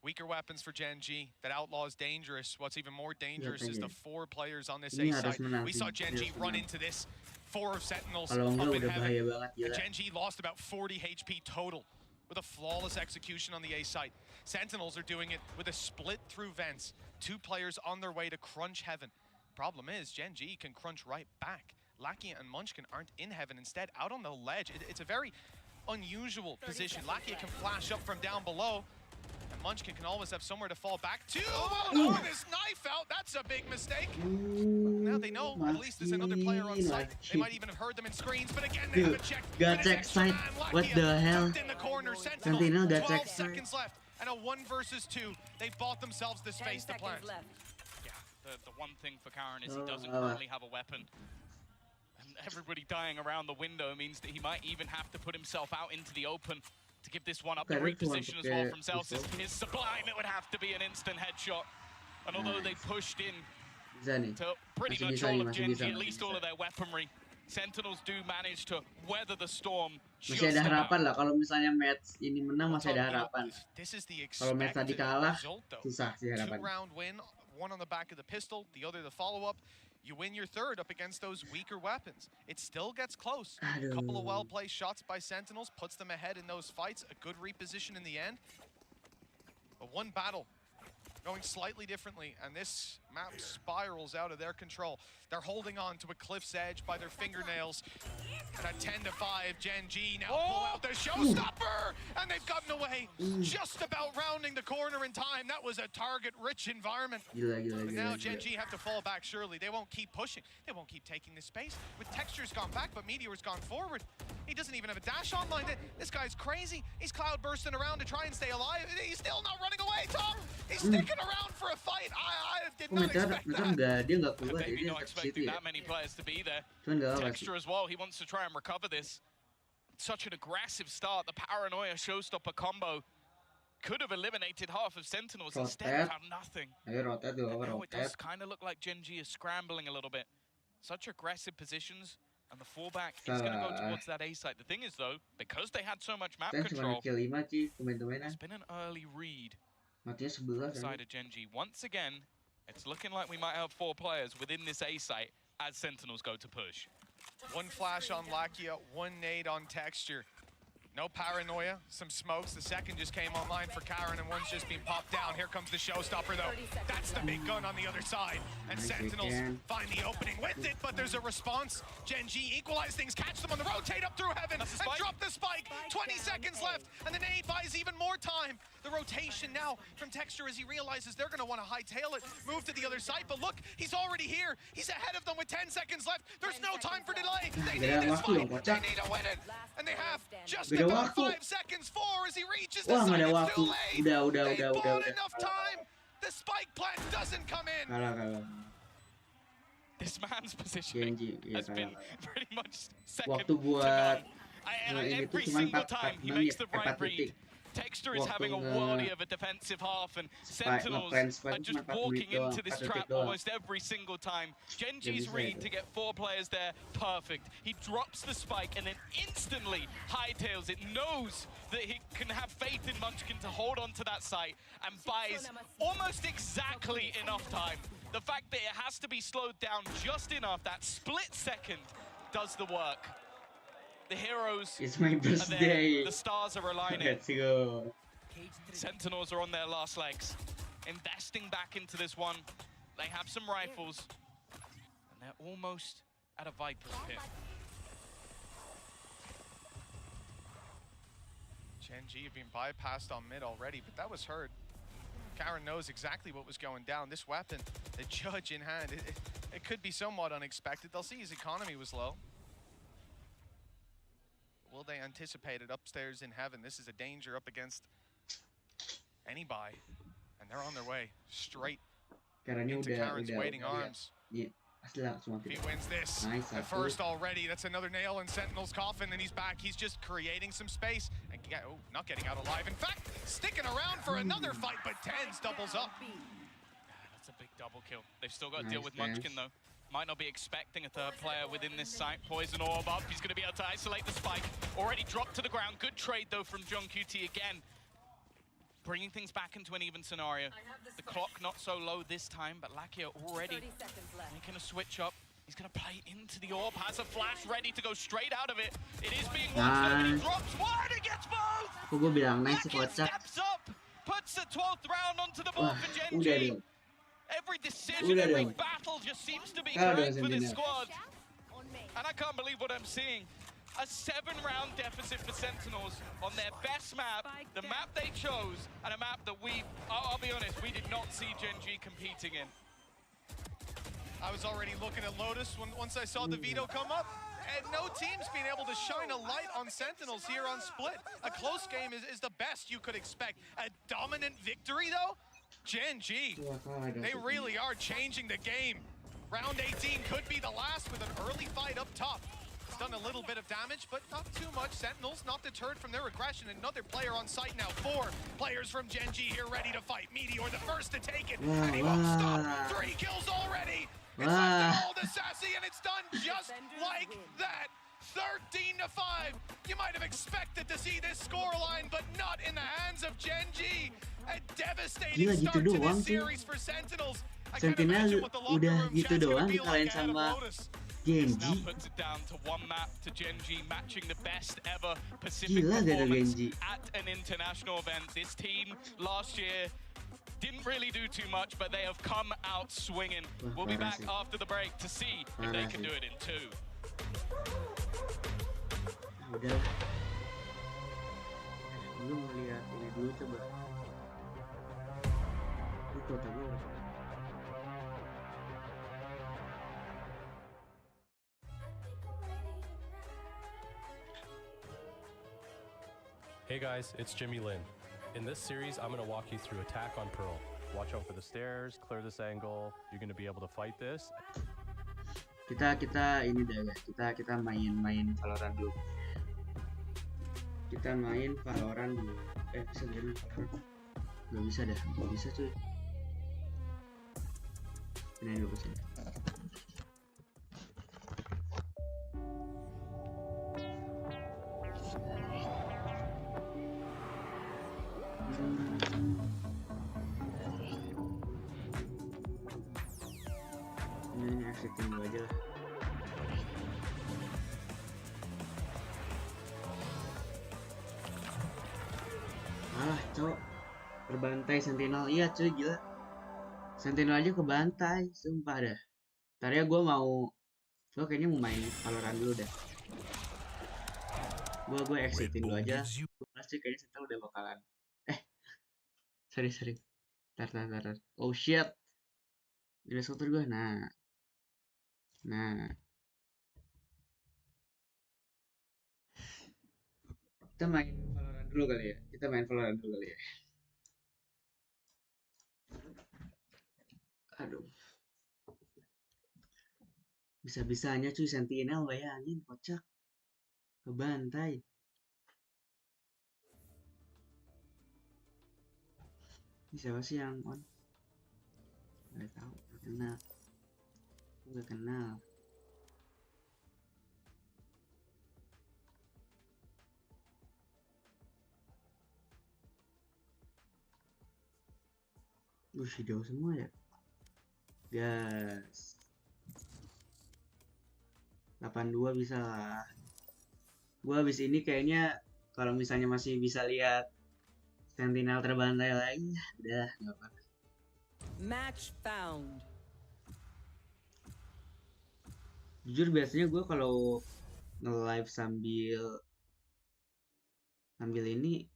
Weaker weapons for Gen G. That outlaw is dangerous. What's even more dangerous is the 4 players on this A side. We saw Gen G run into this 4 of Sentinels up in heaven. And Gen G lost about 40 HP total with a flawless execution on the A site. Sentinels are doing it with a split through vents. 2 players on their way to crunch heaven. Problem is, Gen G can crunch right back. Lakia and Munchkin aren't in heaven. Instead, out on the ledge. It's a very unusual position. Lakia can flash up from down below. And And Munchkin can always have somewhere to fall back to. Oh, this knife out. That's a big mistake. Now they know at least there's another player on site. They might even have heard them in screens, but again, they haven't checked. Got check site. What the hell? In the corner, Sentinel got 12 check seconds left. And a 1 versus 2. They bought themselves the space to plant. Yeah, the one thing for Karen is he doesn't currently have a weapon. And everybody dying around the window means that he might even have to put himself out into the open to give this one up. The reposition as well from Celsius is sublime. It would have to be an instant headshot. And although they pushed in to pretty much all of Gen G, at least all of their weaponry, Sentinels do manage to weather the storm. Masih ada harapan lah kalau misalnya match ini menang, masih ada harapan. Kalau match tadi kalah, susah sih harapan. 2-round win, one on the back of the pistol, the other the follow-up. You win your third up against those weaker weapons. It still gets close. A couple of well-placed shots by Sentinels puts them ahead in those fights. A good reposition in the end. But one battle going slightly differently, and this map spirals out of their control. They're holding on to a cliff's edge by their fingernails. And at 10-5, Gen G now pull out the showstopper, and they've gotten away, just about rounding the corner in time. That was a target-rich environment. But now Gen G have to fall back, surely. They won't keep pushing. They won't keep taking this space. With Texture's gone back, but Meteor's gone forward. He doesn't even have a dash online. This guy's crazy. He's cloud bursting around to try and stay alive. He's still not running away, Tom. He's sticking around for a fight. I did not expect that. Maybe not expecting that many players to be there. Texture as well, he wants to try and recover this. Such an aggressive start. The Paranoia showstopper combo could have eliminated half of Sentinels. Instead, found nothing. Now it does kind of look like Gen G is scrambling a little bit. Such aggressive positions, and the fallback is going to go towards that A site. The thing is, though, because they had so much map control, there's been an early read side of Gen G. Once again, it's looking like we might have 4 players within this A site as Sentinels go to push. One flash on Lakia, one nade on Texture. No Paranoia, some smokes. The second just came online for Karen, and one's just been popped down. Here comes the showstopper, though. That's the big gun on the other side. And Sentinels find the opening with it, but there's a response. Gen G equalize things, catch them on the rotate up through heaven, and drop the spike. 20 seconds left, and the nade buys even more time. The rotation now from Texture as he realizes they're going to want to hightail it, move to the other side, but look, he's already here. He's ahead of them with 10 seconds left. There's no time for delay. They need this fight. They need to win it. And they have just about 5 seconds. 4 as he reaches the side. It's too late. They bought enough time. The spike plant doesn't come in. This man's positioning has been pretty much second Waktu to buat none. Every single time he makes the right read. Texture is having a worldie of a defensive half, and Sentinels are just walking into this trap almost every single time. Gen G's read to get 4 players there, perfect. He drops the spike and then instantly hightails it, knows that he can have faith in Munchkin to hold on to that site, and buys almost exactly enough time. The fact that it has to be slowed down just enough, that split second, does the work. The heroes It's my are there, birthday. the stars are aligning. Let's go. Sentinels are on their last legs, investing back into this one. They have some rifles, and they're almost at a Viper's pit. Gen G have been bypassed on mid already, but that was heard. Karen knows exactly what was going down. This weapon, the judge in hand, it could be somewhat unexpected. They'll see his economy was low. Will they anticipate it upstairs in heaven? This is a danger up against any buy. And they're on their way straight into Karen's waiting arms. Iya, pasti langsung If he wins this, Nice, the first already, that's another nail in Sentinel's coffin, and he's back. He's just creating some space. And not getting out alive. In fact, sticking around for another fight, but Tens doubles up. That's a big double kill. They've still got to deal with Munchkin, though. Might not be expecting a third player within this site. Poison orb up. He's going to be able to isolate the spike. Already dropped to the ground. Good trade, though, from John QT again. Bringing things back into an even scenario. The clock not so low this time, but Lakia already making a switch up. He's going to play into the orb. Has a flash ready to go straight out of it. It is being watched, but he drops one. He gets both. Kok gue bilang nice Lakia kocak. steps up. Puts the 12th round onto the board Wah, for Gen udah G. dong. Every decision, Udah every dong. battle just seems to be Kalau correct dong for this Sentinel. squad. And I can't believe what I'm seeing. A 7-round deficit for Sentinels on their best map, the map they chose, and a map that I'll be honest, we did not see GENG competing in. I was already looking at Lotus once I saw the veto come up. And no team's been able to shine a light on Sentinels here on Split. A close game is the best you could expect. A dominant victory, though? GENG, they really are changing the game. Round 18 could be the last with an early fight up top. It's done a little bit of damage, but not too much. Sentinels not deterred from their aggression. Another player on site now. 4 players from GENG here ready to fight. Meteor the first to take it, and he won't stop. 3 kills already. It's left to all the sassy, and it's done just like that. 13-5. You might have expected to see this scoreline, but not in the hands of GENG. A devastating start to this series for Sentinels. Sentinel udah gitu doang dikalahin sama GENG. Puts it down to 1 map to GENG, matching the best ever Pacific Gila gak ada performance GENG. at an international event. This team last year didn't really do too much, but they have come out swinging. We'll be back after the break to see if they can do it in 2. Udah. Lu ngeliat ini dulu coba. Itu kota gue. Hey guys, it's Jimmy Lin. In this series, I'm going to walk you through attack on Pearl. Watch out for the stairs, clear this angle. You're going to be able to fight this. Kita ini dah ya. Kita main Valorant dulu. Kita main Valorant dulu. Bisa jadi Valorant. Gak bisa dah. Gak bisa cuy. Ini dulu sih. Ini exitin dulu aja lah. Alah cowok, terbantai Sentinel. Iya cuy, gila. Sentinel aja kebantai, sumpah dah. Ntar ya gue kayaknya mau main Valorant dulu dah. Gue exitin dulu aja. Pasti kayaknya Sentinel udah bakalan. Sorry. Tar. Oh shit. Udah skuter gue. Nah. Kita main Valorant dulu kali ya. Aduh. Bisa-bisanya cuy Sentinel, bayangin, kocak. Kebantai. Ini siapa sih yang on? Gak tahu, gak kenal. Jauh semua ya. Gas. 82 bisa lah. Gua habis ini kayaknya kalau misalnya masih bisa lihat Sentinel terbantai lagi, udah nggak apa-apa. Match found. Jujur biasanya gue kalau nge-live sambil ini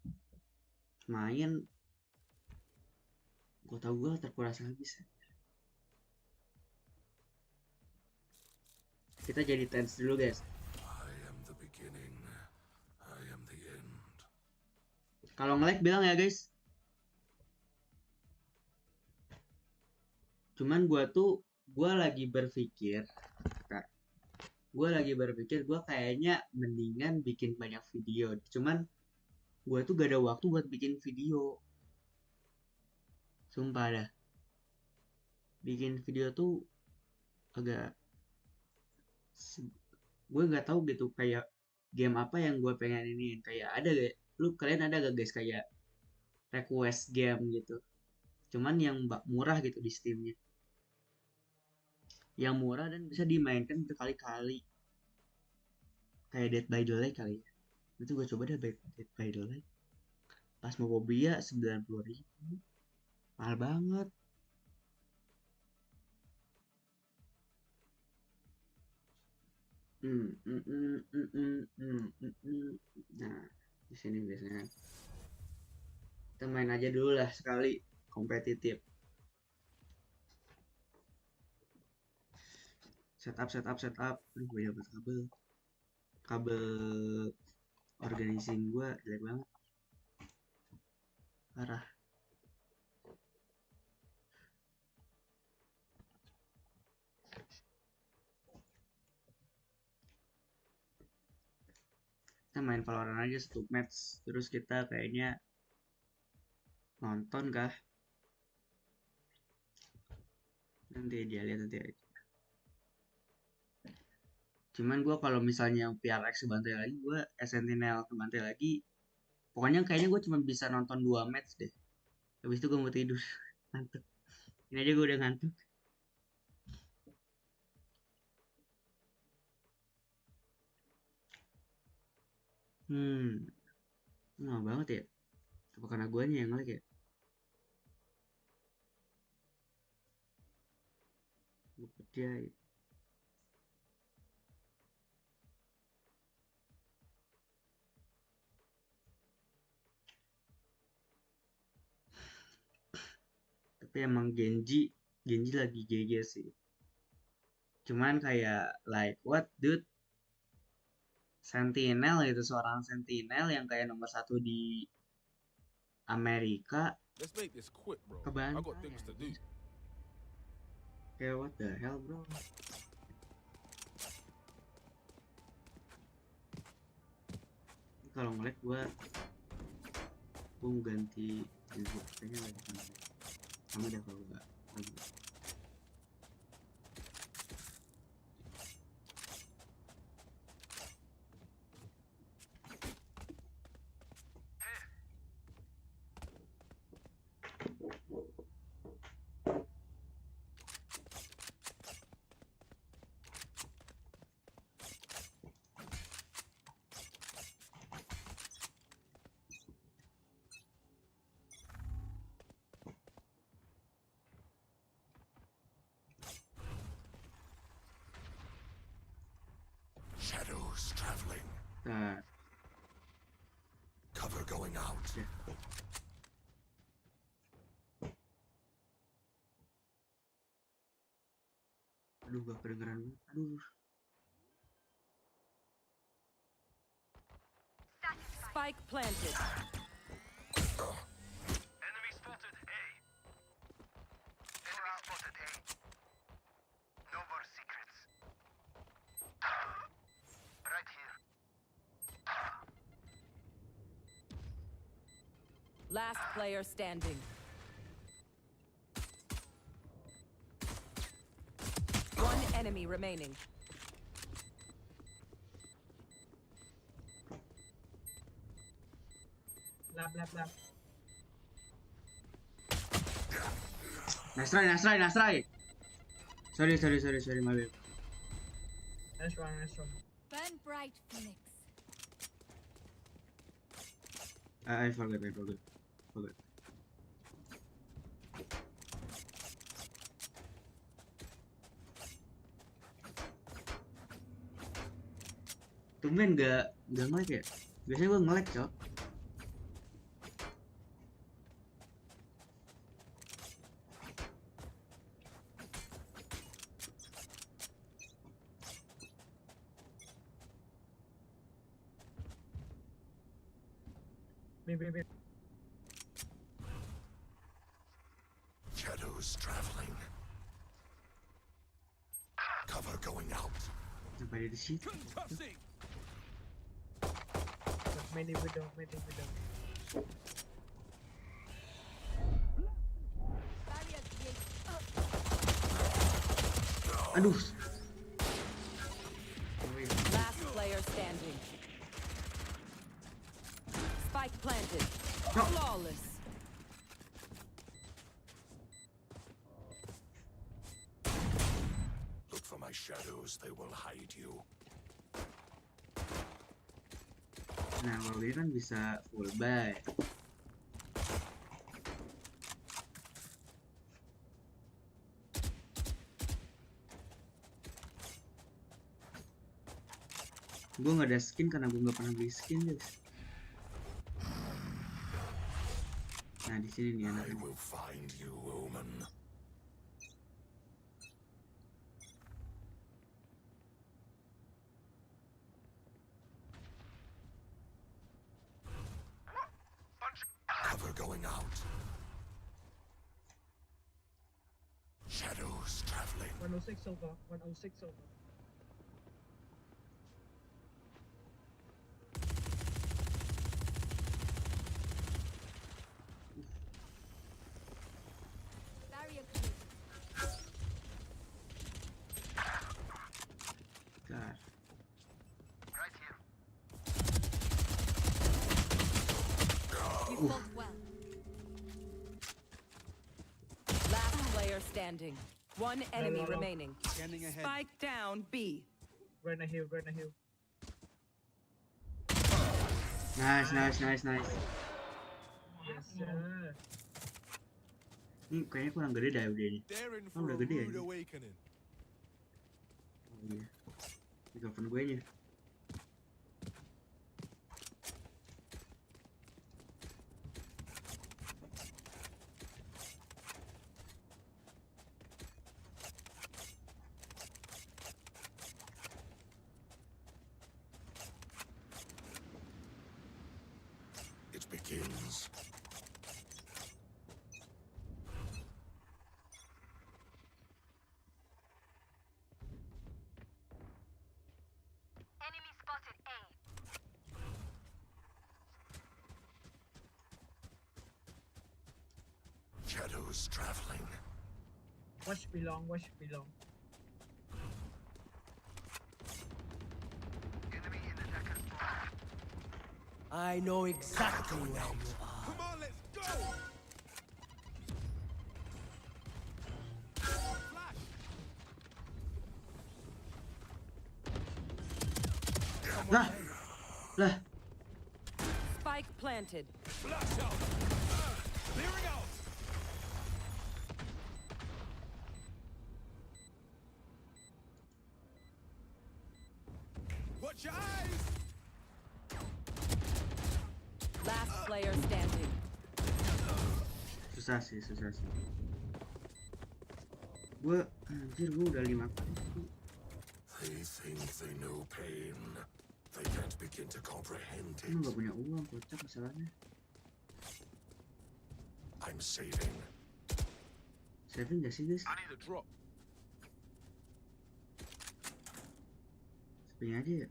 main, gue tau gue terkuras habis. Kita jadi tense dulu guys. Kalau nge-lag bilang ya guys. Cuman gue lagi berpikir gue kayaknya mendingan bikin banyak video. Cuman gue tuh gak ada waktu buat bikin video. Sumpah dah. Bikin video tuh agak, gue nggak tahu gitu kayak game apa yang gue pengen ini. Kayak ada gak? Kalian ada gak guys kayak request game gitu? Cuman yang murah gitu di Steamnya. Yang murah dan bisa dimainkan berkali-kali. Kayak Dead by Daylight kali ya. Itu gue coba deh Dead by Daylight. Pas mau Phasmophobia 90.000. Mahal banget. Nah, di sini biasanya kita main aja dulu lah sekali kompetitif. Setup. Aduh, banyak banget kabel organizing gua jelek banget, parah. Kita main Valorant aja 1 match, terus kita kayaknya nonton kah, nanti dia lihat nanti aja. Cuman gue kalau misalnya PRX kebantai lagi, gue Sentinel kebantai lagi, pokoknya kayaknya gue cuma bisa nonton 2 match deh, habis itu gue mau tidur. Ngantuk, ini aja gue udah ngantuk. Lama banget ya, apa karena guanya yang ngelag ya? Gue kerja ya. Tapi emang Genji lagi GG sih. Cuman kayak like what dude, Sentinel itu seorang Sentinel yang kayak nomor 1 di Amerika kebantai. Kayak what the hell bro. Kalau ngelag gua mau ganti kayaknya lagi sama deh kalau enggak lagi. Shadows traveling. Cover going out. Ya. Aduh, gak kedengeran. Aduh. Spike planted. Enemy spotted A. Enemy spotted A. No more secrets. Right here. Last player standing. One enemy remaining. Lap. Nice try. Sorry, my bad. Nice one. Burn bright, Phoenix. I forgot. Tumben gak ngelag ya? Biasanya gue ngelag cok. B. Shadows traveling. Cover going out. Sampai di situ. Medi window. Aduh. Last player standing. Spike planted. No. Flawless. Look for my shadows, they will hide you. Nah, kalau dia kan bisa full buy. Gue nggak ada skin karena gue nggak pernah beli skin, guys. Nah di sini nih anaknya. Cover going out. Shadows traveling. 106 so far. 106 so far. God. Right here. You fought well. Last player standing. One enemy no. remaining. Scanning ahead. Spike down B. Right in the hill, right in the hill. Nice. Yes, sir. Ini kayaknya kurang gede dah udah ini. They're in Oh, for udah a gede ya. rude awakening. Oh iya. Mikrofon gue nya. It begins. Enemy spotted A. Shadows traveling. Watch belong, watch belong. Enemy in attacker's box. I know exactly Going where out. you are. Come on, let's go! Lah. Spike planted. Flash out! Clearing out! Watch your eyes! Last player standing. Susah sih. Gue udah 5 kali. They think they know pain. They can't begin to comprehend Lu it. gak punya uang, kocak masalahnya. I'm saving. Saving gak sih guys? I need a drop. Saving aja ya.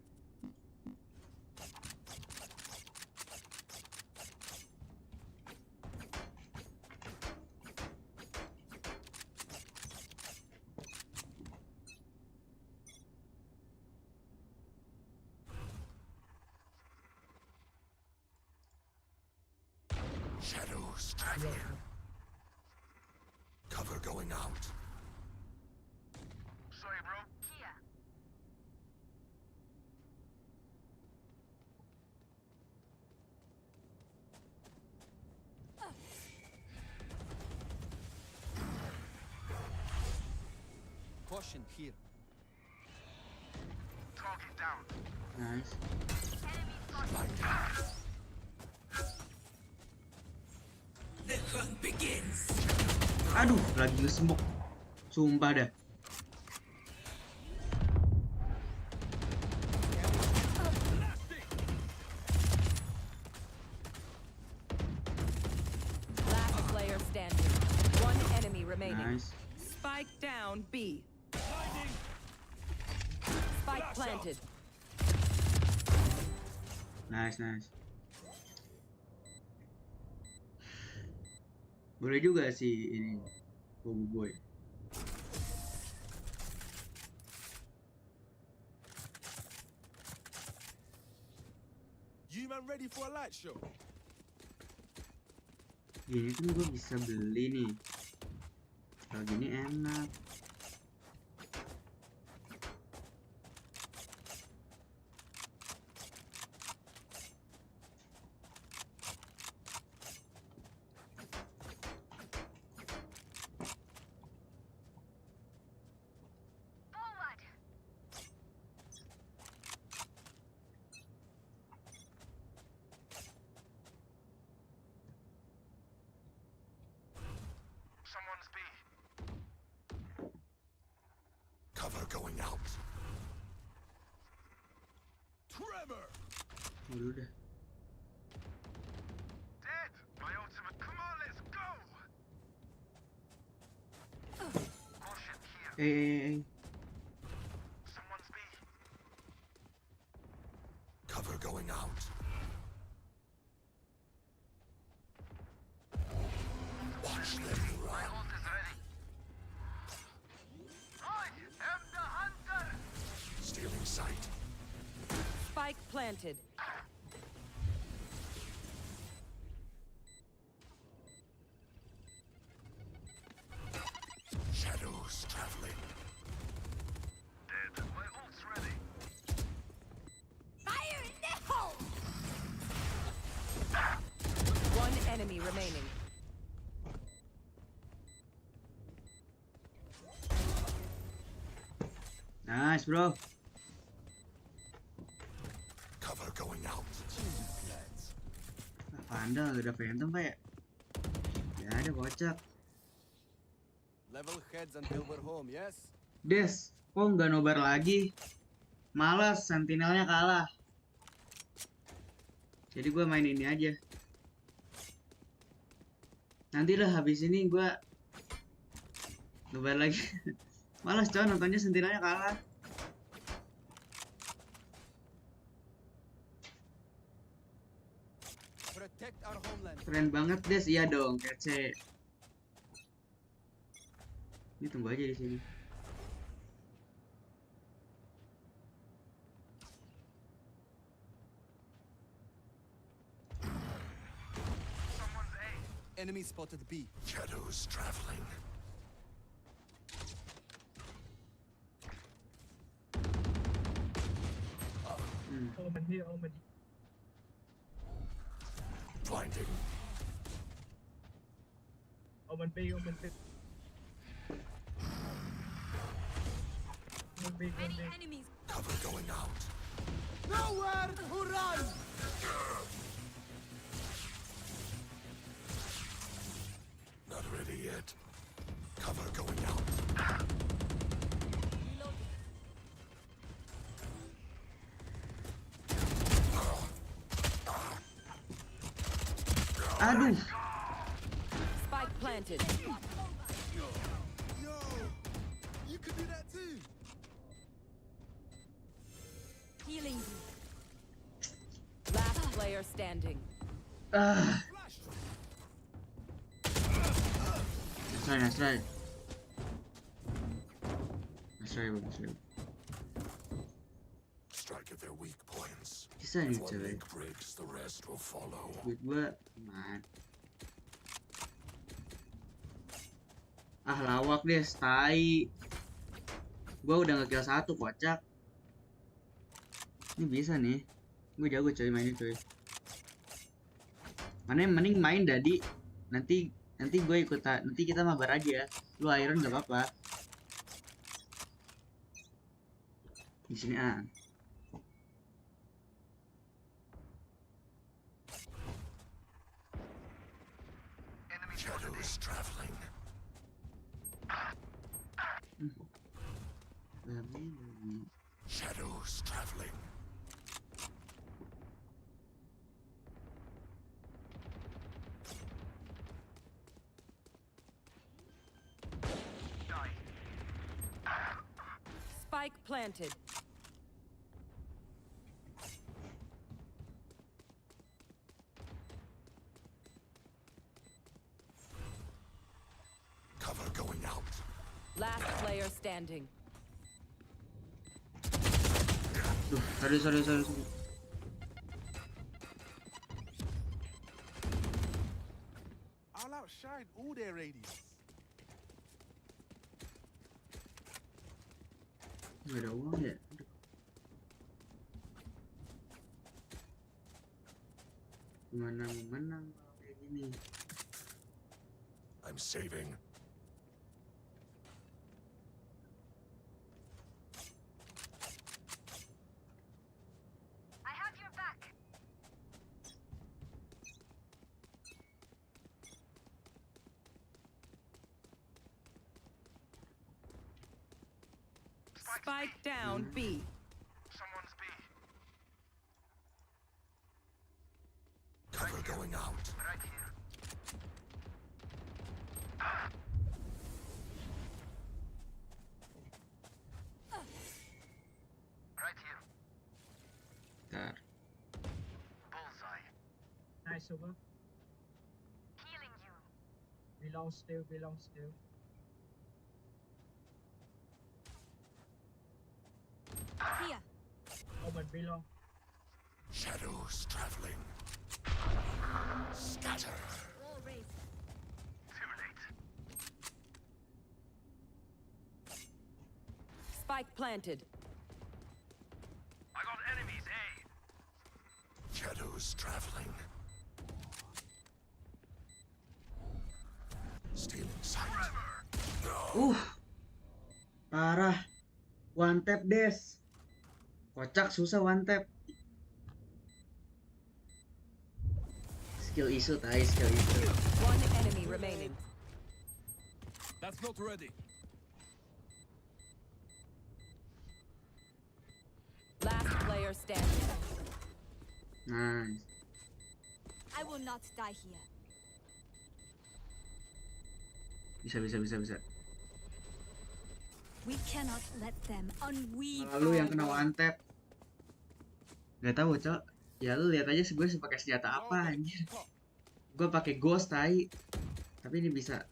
Shadows traveling. Cover going out. Sorry, bro. Here. Caution here. Target down. Nice. Enemy spotted. Blind out. Aduh, lagi nge-smoke. Sumpah dah. Last player standing. One enemy remaining. Nice. Spike down B. Spike planted. Nice. Boleh juga sih ini Bobo Boy. You man ready for a light show? Gini kan gue bisa beli nih. Kalau gini enak. Forward. Cover going out. Tremor. Udah. Dead. My ultimate. Come on, let's go. Caution here. Hey. Someone's B. Cover going out. Watch them run. My ult is ready. I am the hunter. Stealing sight. Spike planted. Shadows traveling. Dead. My ult's ready. Fire in the hole! One enemy remaining. Nice, bro. Cover going out. Vandal udah Phantom pak ya? Ya ada kocak. Level heads until we're home, yes? Des, kok nggak nobar lagi? Males, sentinelnya kalah. Jadi gue main ini aja. Nanti lah habis ini gue nobar lagi. Males coy, nontonnya sentinelnya kalah. Protect our homeland. Keren banget Des, iya dong, kece. Ini tunggu aja di sini. Enemy spotted B. Shadows traveling. Omen here, Omen. Blinding. Omen B, Omen B. Omen B, Omen B. Enemies. Cover going out. Nowhere to run! Not ready yet. Cover going out. Aduh. Spike planted. Yo, you could do that too. Healing. Last player standing. Ah. Nice try. Nice try, bagus try. Strike at their weak points. Bisa nih If one cewek. link breaks, the rest will follow. Duit gua man. Ah lawak deh, tai. Gua udah nge-kill 1 kocak. Ini bisa nih. Gue jago coy mainnya coy. Mana yang mending main Dadi. Nanti gue ikut, nanti kita mabar aja. Lu iron gak apa-apa. Di sini ah. Shadows traveling. Shadows traveling. Spike planted. Cover going out. Last player standing. Duh, sorry. I'll outshine all their radius. Gak ada uang ya? Aduh. Gimana mau menang kalau kayak gini? I'm saving. I have your back. Spike down B. Someone's B. Cover going out. Right here. Right here. Bentar. Bullseye. Nice over. Healing you. Belong still, belong still. Here. Omen belong. Shadows traveling. Scatter. Wall raised. Too late. Spike planted. I got enemies A. Shadows traveling. Stealing sight. Parah. One tap des. Kocak susah one tap. Skill issue, skill issue. One enemy remaining. That's not ready. Last player standing. Nice. I will not die here. Bisa. We cannot let them unweave. Lalu yang kena one tap. Gak tahu, Cok. Ya lu lihat aja sih gue pakai senjata apa anjir. Gue pakai ghost tai. Tapi ini bisa.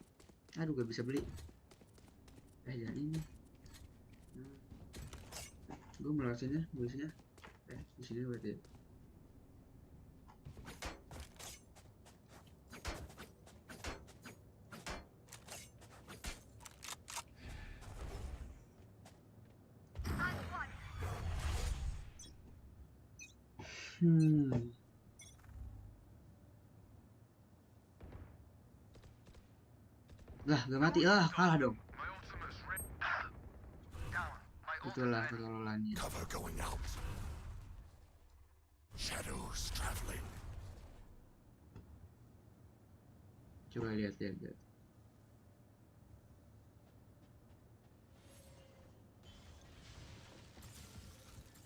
Aduh, gak bisa beli. Jangan ini. Gue melewatinya, biasanya. Di sini berarti. Lah, gak mati lah, kalah dong. Itulah ketololannya. Cover going out. Shadows traveling. Coba lihat.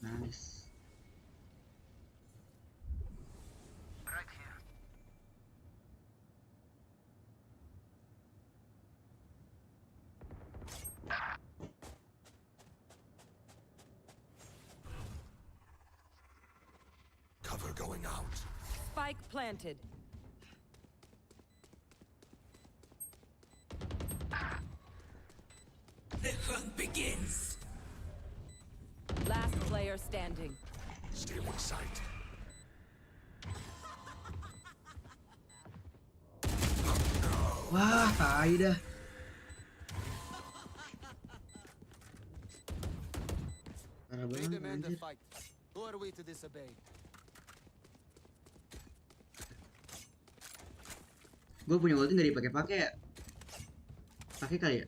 Nice. Right here. Cover going out. Spike planted. The hunt begins. Last player standing. Stealing sight. Wah, tai dah. Parah We banget demand a anjir. fight. Who are we to disobey? Gue punya ulti nggak dipakai-pakai ya? Pakai kali ya?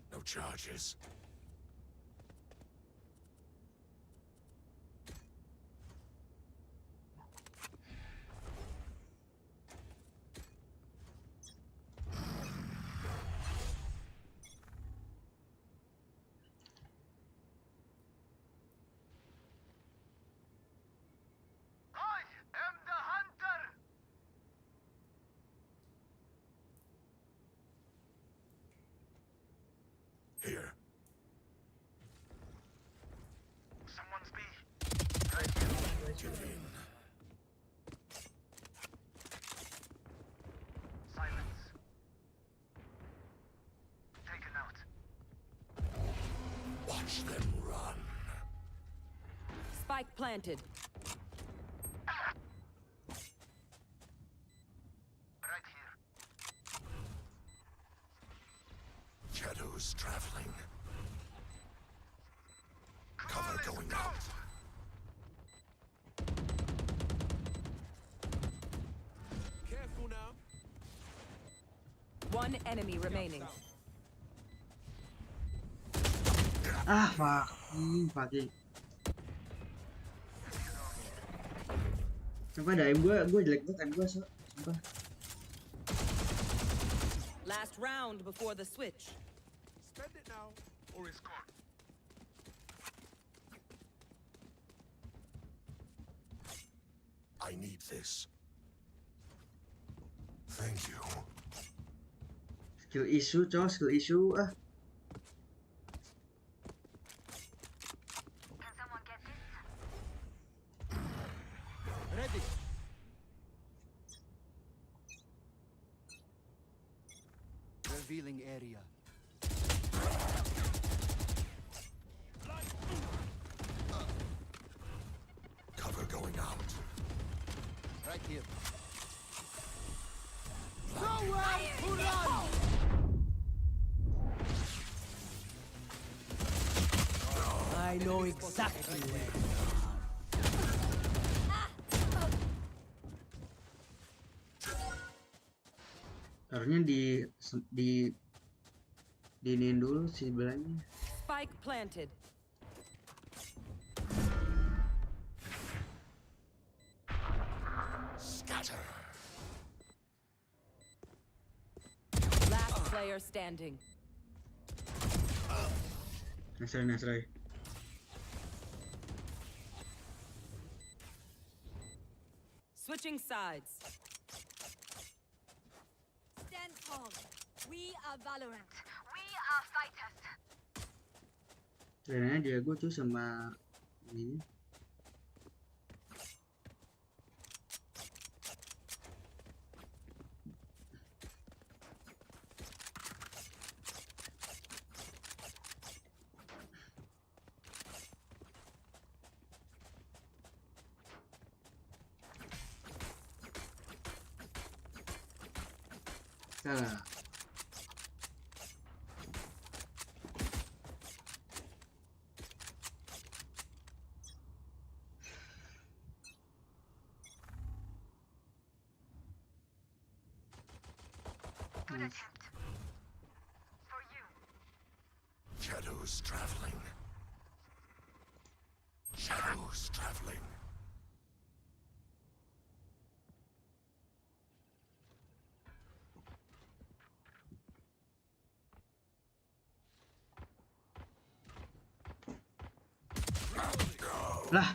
No charges. I am the hunter. Here. Someone's B. Right here. Give in. Silence. Taken out. Watch them run. Spike planted. Right here. Shadows traveling. Cover going out. Careful now. One enemy remaining. Ah, fuck. Pakai. Apa ada aim gue jelek banget aim gue, sumpah. Last round before the switch. Spend it now, or it's gone. I need this. Thank you. Skill issue, cowok, skill issue. Ready. Revealing area. Cover going out. Right here. Nowhere to run! I know exactly where. Harusnya diinin dulu si belanya. Spike planted. Scatter. Last player standing. Nasrai. Switching sides. Stand tall. We are Valorant. We are fighters. Trennya jago tuh sama ini. Salah. Good attempt. For you. Shadows traveling. Shadows traveling. Lah,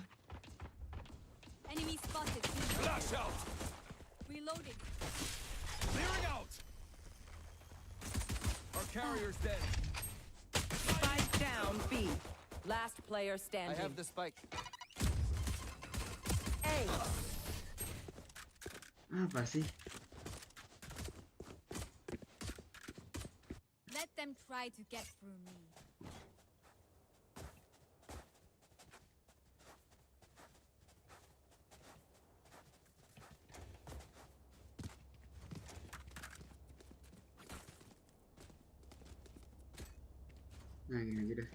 Enemy spotted. Flash out. Reloading. Clearing out. Our carrier's dead. Spike down B. Last player I standing. have the spike. A. apa sih? Let them try to get through me. Nah, gini aja deh.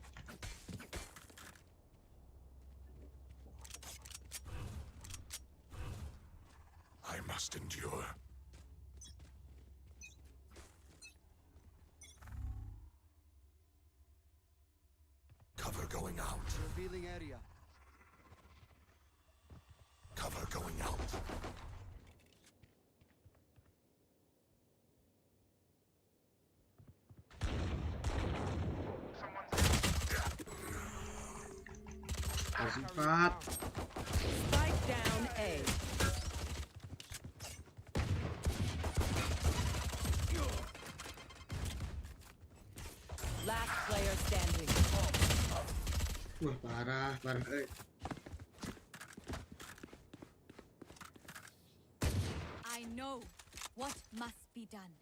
I must endure. Cover going out. Revealing area. Cover going out. Harus 4. Spike down A. Last player standing. Wah, parah. I know what must be done.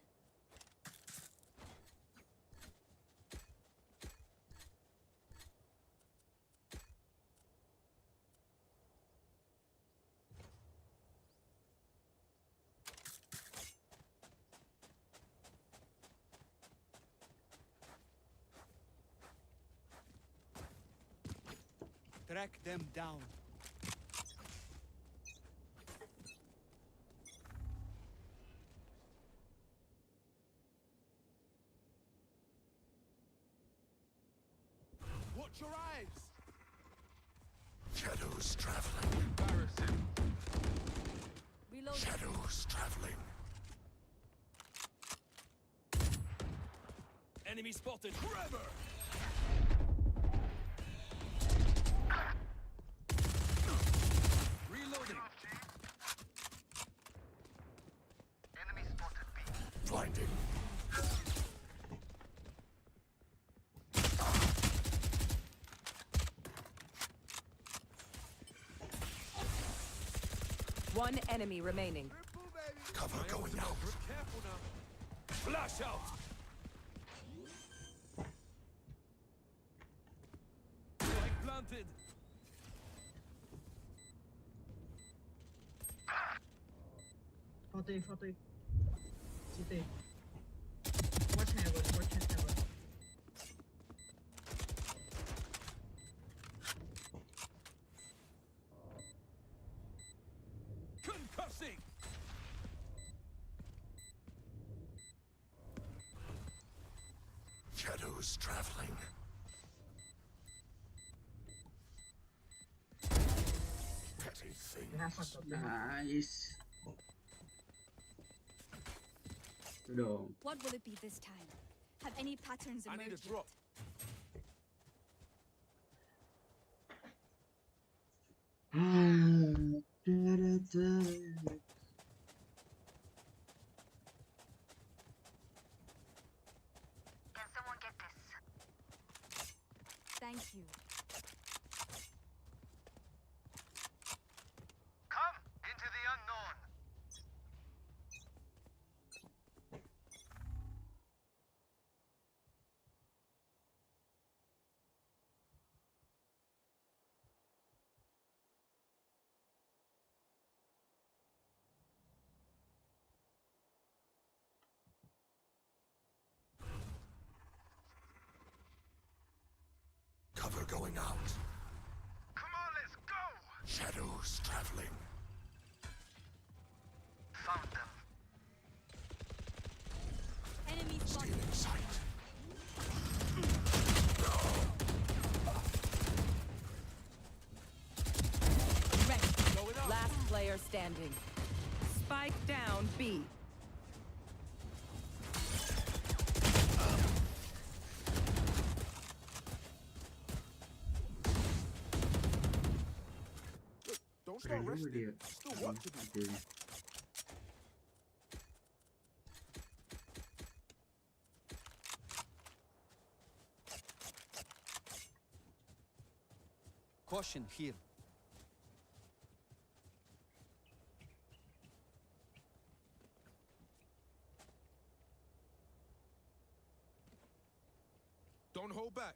Track them down. Watch your eyes. Shadows traveling. Embarrassing. Reloading. Shadows traveling. Enemy spotted. Forever. Reloading. Enemy spotted B. Blinding. One enemy remaining. Cover going out. Careful now. Flash out. Spike planted. Forty. CT. Watch heaven. Concussing. Shadows traveling. Petty They have things. one. Nice. Itu dong. What will it be this time? Have any patterns I need a emerged yet? drop. Thank you. Come into the unknown. Cover going out. Come on, let's go. Shadows traveling. Found them. Enemy spotted. Stealing sight. Last player standing. Spike down B. Don't Keren start juga resting. dia. Still work to do. Skillnya. Caution here. Don't hold back.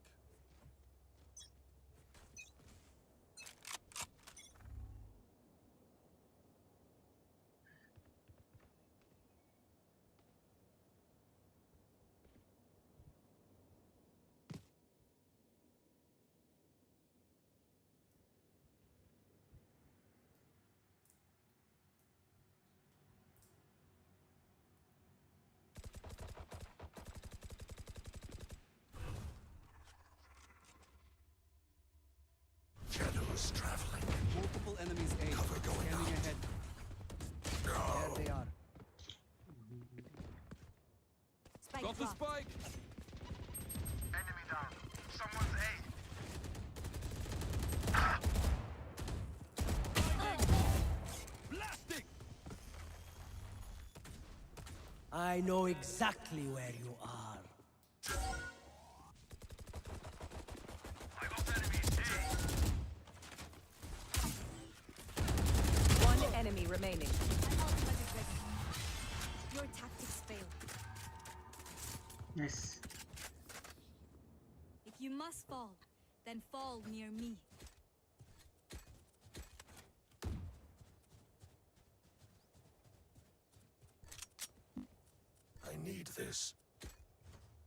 Shadows traveling. Multiple enemies A. Cover going Scanning out. ahead. There they are. Spike Got the dropped. spike. Enemy down. Someone's A. Blasting. I know exactly where you are. I got enemies A. One enemy remaining. My ultimate is ready. Your tactics failed. Nice. If you must fall, then fall near me. I need this.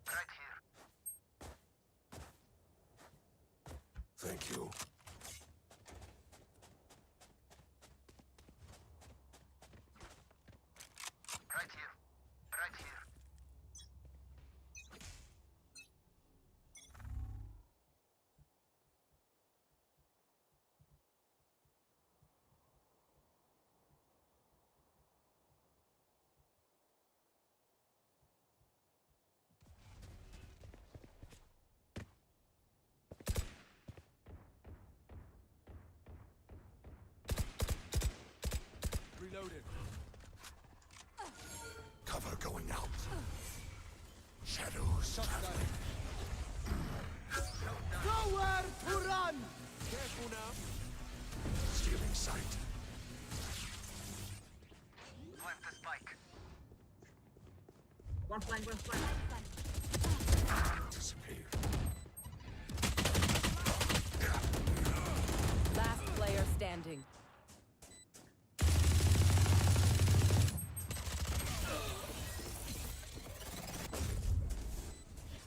Right here. Thank you. Right here. Right here. Shadows traveling. Nowhere to run! Careful now. Stealing sight. Plant the spike. One flank. Disappear. Last player standing.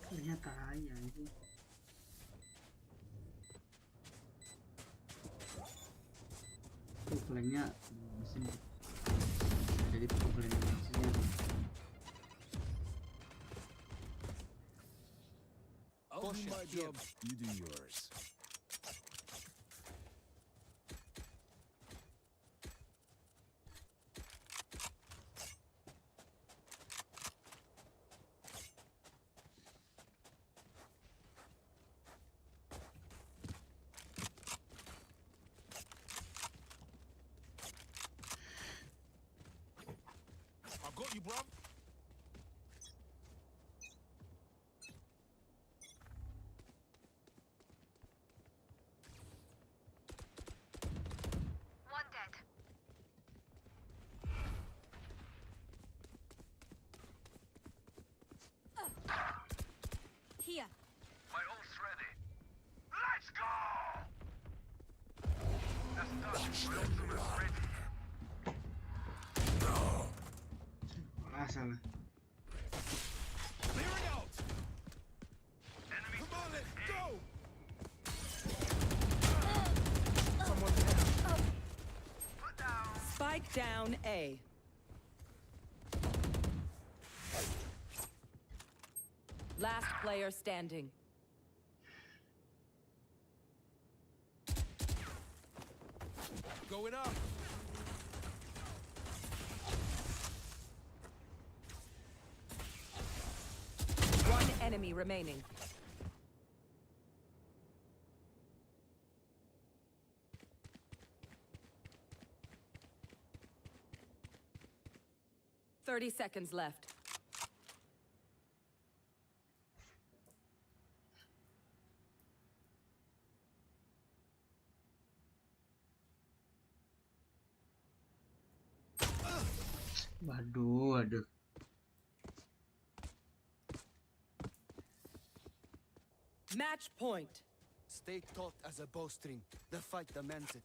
Ternyata ya itu. Flanknya mesin. Jadi flanknya mesinnya. I'll do my job, you do yours. I've got you, bruv. One dead. Here. My ult's ready. Let's go! Watch them run. Ah, salah. Clearing out. Come on, let's go. Spike down A. Last player standing. Going up. One enemy remaining. Thirty seconds left. Waduh. Match point. Stay taut as a bowstring. The fight demands it.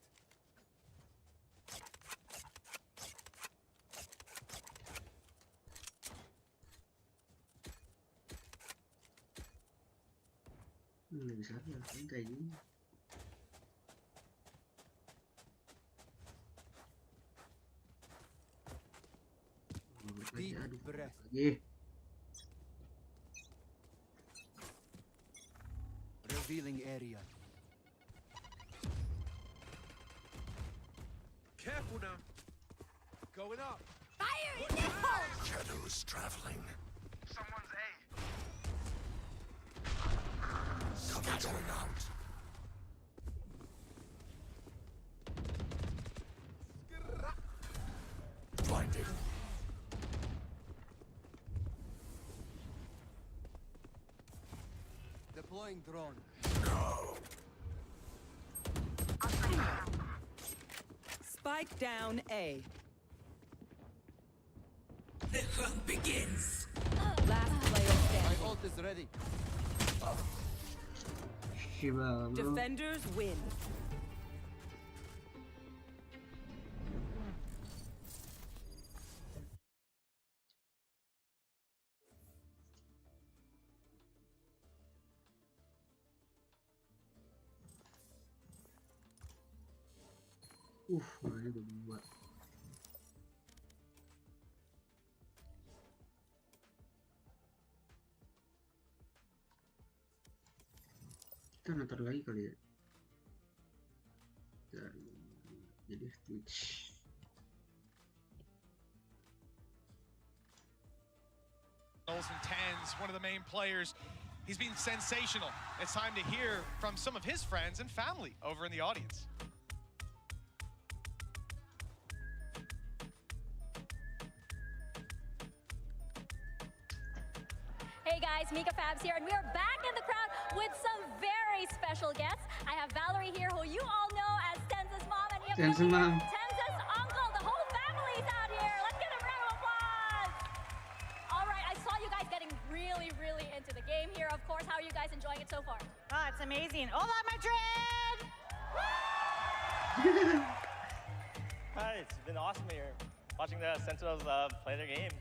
Bisa ya, kan kayak gini. Deep Aduh, breath. lagi. Revealing area. Careful now. Going up. Fire in the hole! Shadows traveling. Someone's A. Scattering out. Blinding. Deploying drone. Go. Spike down A. The hunt begins. Last player My standing. ult is ready. Shiba, bro. Defenders win. Makanya gue buat. Kita nonton lagi kali ya. Jadi Twitch. And tens, one of the main players. He's been sensational. It's time to hear from some of his friends and family over in the audience. Hey guys. guys, Mika Fabs here, and we are back in the crowd with some very special guests. I have Valerie here, who you all know as Tenza's mom, and you have Tenza's mom. Tenza's uncle. The whole family's out here. Let's give them a round of applause. All right, I saw you guys getting really, really into the game here. Of course, how are you guys enjoying it so far? Oh, it's amazing. Hola, Madrid! Hi, it's been awesome here, watching the Sentinels play their game.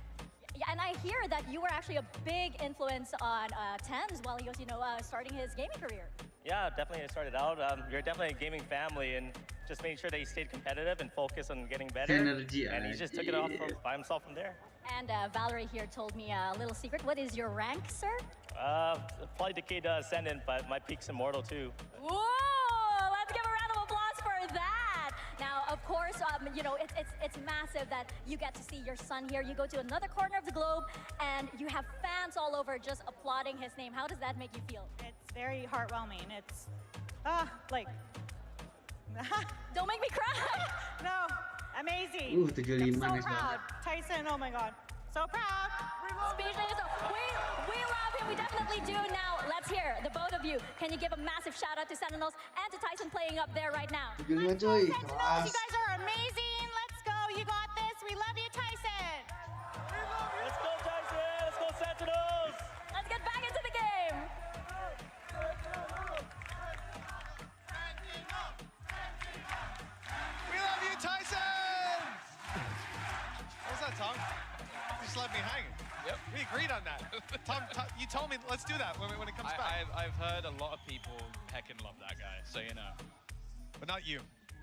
Yeah, and I hear that you were actually a big influence on Tenz while he was, starting his gaming career. Yeah, definitely started out. We're definitely a gaming family and just making sure that he stayed competitive and focused on getting better. Energy, and he just took it off by himself from there. And Valerie here told me a little secret. What is your rank, sir? Probably Decade Ascendant, but my peak's Immortal too. Whoa! Let's give a round of applause for that. Now, of course, it's massive that you get to see your son here. You go to another corner of the globe, and you have fans all over just applauding his name. How does that make you feel? It's very heartwarming. It's, Don't make me cry! No, amazing. I'm 75 so guys proud. Tyson, oh my God. So proud. Speechless. We love him. We definitely do. Now, let's hear the both of you. Can you give a massive shout out to Sentinels and to Tyson playing up there right now? Sentinels, you guys are amazing. Let's go. You got this. We love you, Tyson. Let's go, Tyson. Let's go, Sentinels. Let's get back into the game. We love you, Tyson! What was that, Tom? You just left me hanging. Yep. We agreed on that. Tom, you told me let's do that when it comes back. I've heard a lot of people heckin' love that guy, so you know. But not you.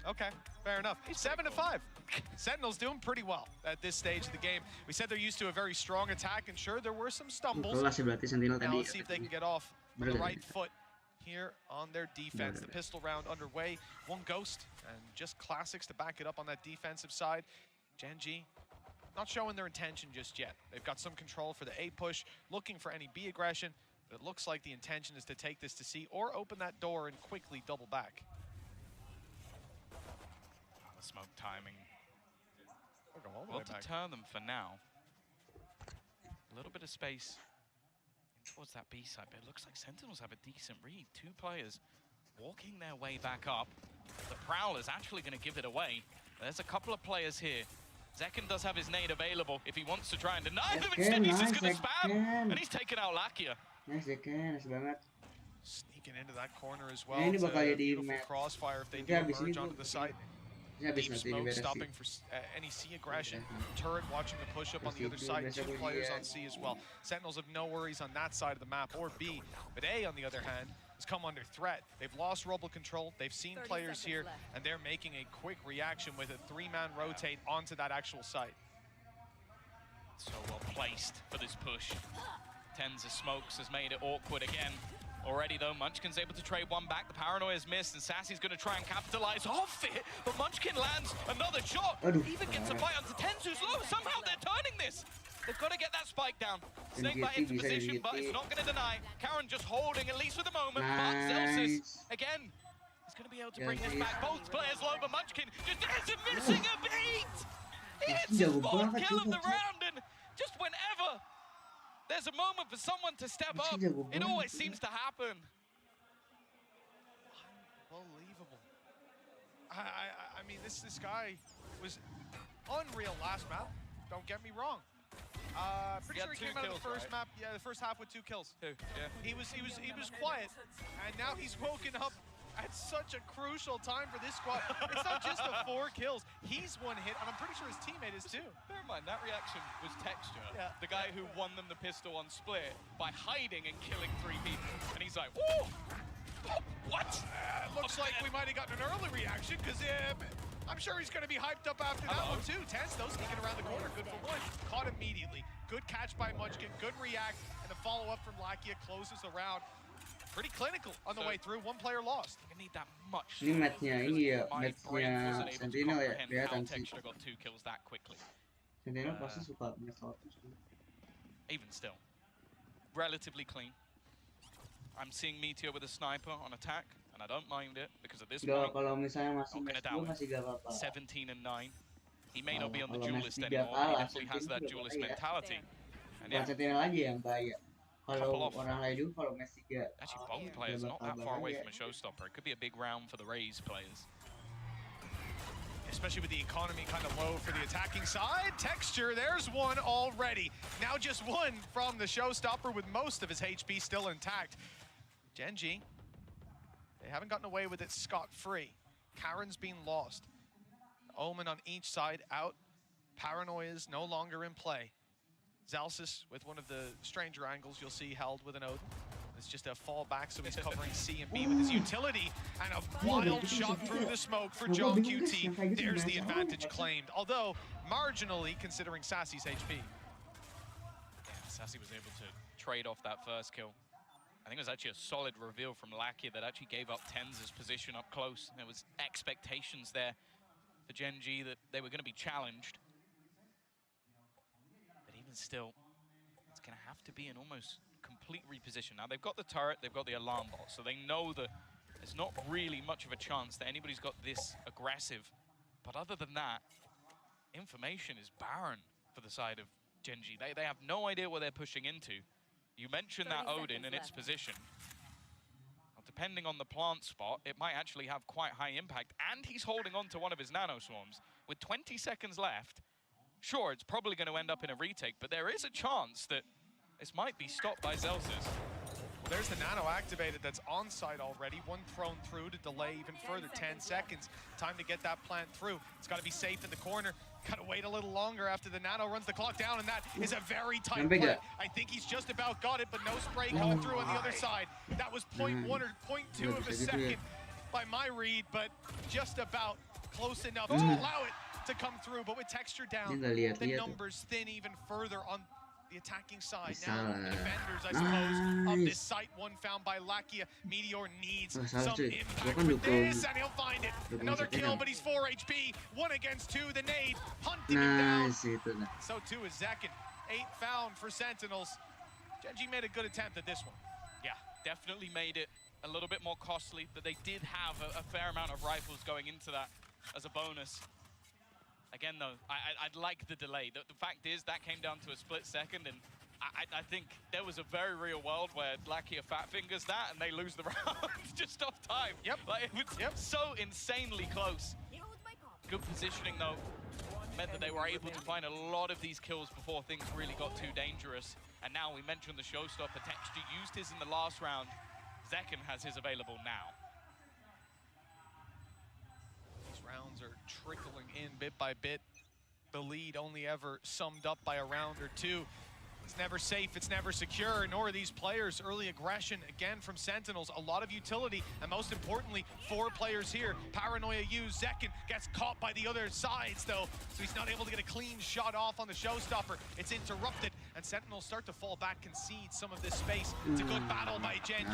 Okay, fair enough. 7-5. Sentinels doing pretty well at this stage of the game. We said they're used to a very strong attack, and sure, there were some stumbles. Now let's see if they can get off on the right foot here on their defense. The pistol round underway. One ghost, and just classics to back it up on that defensive side. GENG not showing their intention just yet. They've got some control for the A push, looking for any B aggression, but it looks like the intention is to take this to C or open that door and quickly double back. The smoke timing. We'll deter them for now. A little bit of space towards that B side, but it looks like Sentinels have a decent read. Two players walking their way back up. The Prowler's actually going to give it away. There's a couple of players here. Zekken does have his nade available if he wants to try and deny them. Instead, he's just going to spam, and he's taking out Lakia. Nice banget. Sneaking into that corner as well. Ini bakal jadi Beautiful match. crossfire if they do Nanti habis emerge ini onto the site. Deep smoke stopping for any C aggression. Turret watching the push up on the other side. Two players on C as well. Sentinels have no worries on that side of the map or B. But A, on the other hand, has come under threat. They've lost Robo control. They've seen players here, and they're making a quick reaction with a three-man rotate onto that actual site. So well placed for this push. Tenza Smokes has made it awkward again. Already though, Munchkin's able to trade one back. The Paranoia's missed, and Sassy's going to try and capitalize off it. But Munchkin lands another shot. Even gets a bite onto Tenzu's low. Somehow they're turning this. They've got to get that spike down. Snake back into position, but it's not going to deny. Karen just holding, at least for the moment. But Celsius, again, is going to be able to bring this back. Both players low, but Munchkin just isn't missing a beat. He hits his fourth kill of the round, and just whenever there's a moment for someone to step up, it always seems to happen. Unbelievable. I mean, this guy was unreal last map. Don't get me wrong. Pretty sure he came out of the first map. Yeah, the first half with 2 kills. Yeah. He was quiet, and now he's woken up at such a crucial time for this squad. It's not just the 4 kills. He's one hit, and I'm pretty sure his teammate is too. Bear in mind, that reaction was Texture, the guy who won them the pistol on split by hiding and killing 3 people. And he's like, whoa! What? Looks like we might have gotten an early reaction, because I'm sure he's going to be hyped up after that one too. Tense, though, sneaking around the corner, good for one. Caught immediately. Good catch by Munchkin, good react, and the follow-up from Lakia closes the round. Pretty clinical on the way through. One player lost. You need that much. Ini matchnya ini ya, matchnya Sentinel ya, kelihatan sih. Got 2 kills that quickly. Sentinel pasti suka match auto. Even still, relatively clean. I'm seeing Meteor with a sniper on attack, and I don't mind it because at this point, kalau misalnya masih not match 2 masih gak apa-apa. 17 and 9. He may not be on the duelist anymore, but he definitely has that duelist mentality. And Sentinel aja yang bahaya. Kalau orang lain dulu, kalau Messi gak Actually, both players not that far away from a showstopper. It could be a big round for the Rays players. Especially with the economy kind of low for the attacking side. Texture, there's one already. Now just one from the showstopper with most of his HP still intact. GENG, they haven't gotten away with it scot-free. Karen's been lost. Omen on each side out. Paranoia is no longer in play. Zalsis with one of the stranger angles you'll see held with an Odin. It's just a fallback, so he's covering C and B with his utility, and a wild shot through the smoke for John QT. There's the advantage claimed, although marginally considering Sassy's HP. Yeah, Sassy was able to trade off that first kill. I think it was actually a solid reveal from Lakia that actually gave up Tenz's position up close. There was expectations there for GENG that they were going to be challenged. But even still, it's going to have to be an almost complete reposition. Now, they've got the turret, they've got the alarm bot, so they know that there's not really much of a chance that anybody's got this aggressive. But other than that, information is barren for the side of GENG. They have no idea what they're pushing into. You mentioned that Odin and its position. Well, depending on the plant spot, it might actually have quite high impact, and he's holding on to one of his nano swarms. With 20 seconds left, sure, it's probably going to end up in a retake, but there is a chance that this might be stopped by Zelsis. Well, there's the nano activated that's on site already. One thrown through to delay even further 10 seconds. Time to get that plant through. It's got to be safe in the corner. Got to wait a little longer after the nano runs the clock down, and that is a very tight plant. I think he's just about got it, but no spray coming through on the other side. That was 0.1 or 0.2 of a second by my read, but just about close enough to allow it to come through. But with texture down, the numbers thin even further on the attacking side. Now the defenders, I suppose, of this site. One found by Lakia. Meteor needs some impact with this, and he'll find it. Another kill, but he's 4 HP. 1 against 2, the nade hunting him down. So too is Zekin. 8 found for Sentinels. GENG made a good attempt at this one. Yeah, definitely made it a little bit more costly, but they did have a fair amount of rifles going into that as a bonus. Again, though, I'd like the delay. The fact is that came down to a split second, and I think there was a very real world where Lakia fat fingers that and they lose the round just off time. Yep. Like, it was so insanely close. Good positioning, though, meant that they were able to find a lot of these kills before things really got too dangerous. And now we mentioned the showstopper. Texture used his in the last round. Zekin has his available now. Rounds are trickling in bit by bit. The lead only ever summed up by a round or two. It's never safe, it's never secure, nor are these players. Early aggression, again, from Sentinels. A lot of utility, and most importantly, 4 players here. Paranoia used, Zekin gets caught by the other sides, though, so he's not able to get a clean shot off on the showstopper. It's interrupted, and Sentinels start to fall back, concede some of this space. It's a good battle by GENG,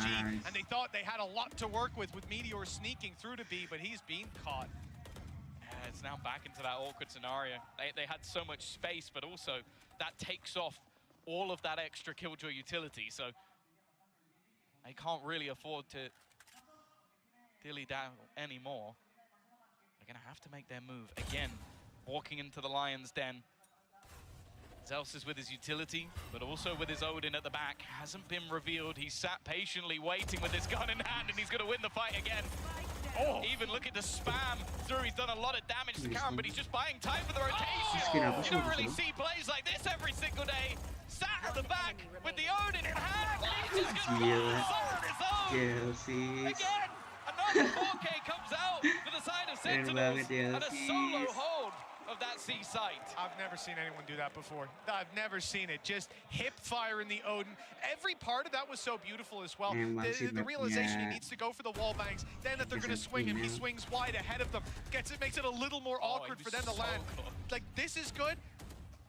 and they thought they had a lot to work with Meteor sneaking through to B, but he's being caught. It's now back into that awkward scenario. They had so much space, but also that takes off all of that extra Killjoy utility, so they can't really afford to dilly down anymore. They're gonna have to make their move. Again, walking into the Lion's Den. Zelsis with his utility, but also with his Odin at the back. Hasn't been revealed. He's sat patiently waiting with his gun in hand, and he's gonna win the fight again. Oh, even look at the spam through. He's done a lot of damage to Karen, but he's just buying time for the rotation. You don't really see plays like this every single day. Sat at the back with the Odin in hand. He's just gonna his own. Again, another 4K comes out for the side of Sentinels and a solo hold of that C site. I've never seen anyone do that before. I've never seen it. Just hip fire in the Odin. Every part of that was so beautiful as well. The realization he needs to go for the wall bangs, then that they're going to swing him. He swings wide ahead of them. Makes it a little more awkward for them to land. Like, this is good.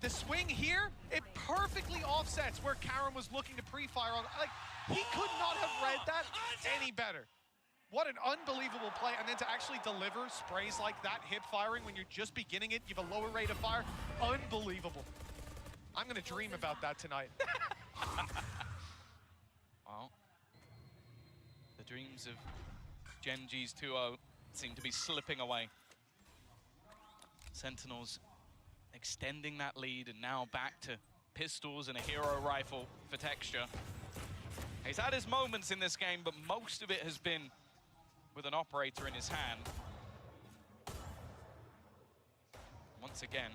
The swing here, it perfectly offsets where Karen was looking to pre-fire on. Like, he could not have read that any better. What an unbelievable play, and then to actually deliver sprays like that, hip firing when you're just beginning it, you have a lower rate of fire, unbelievable. I'm gonna dream about that tonight. Well, the dreams of GENG's 2-0 seem to be slipping away. Sentinels extending that lead, and now back to pistols and a hero rifle for Texture. He's had his moments in this game, but most of it has been with an operator in his hand. Once again,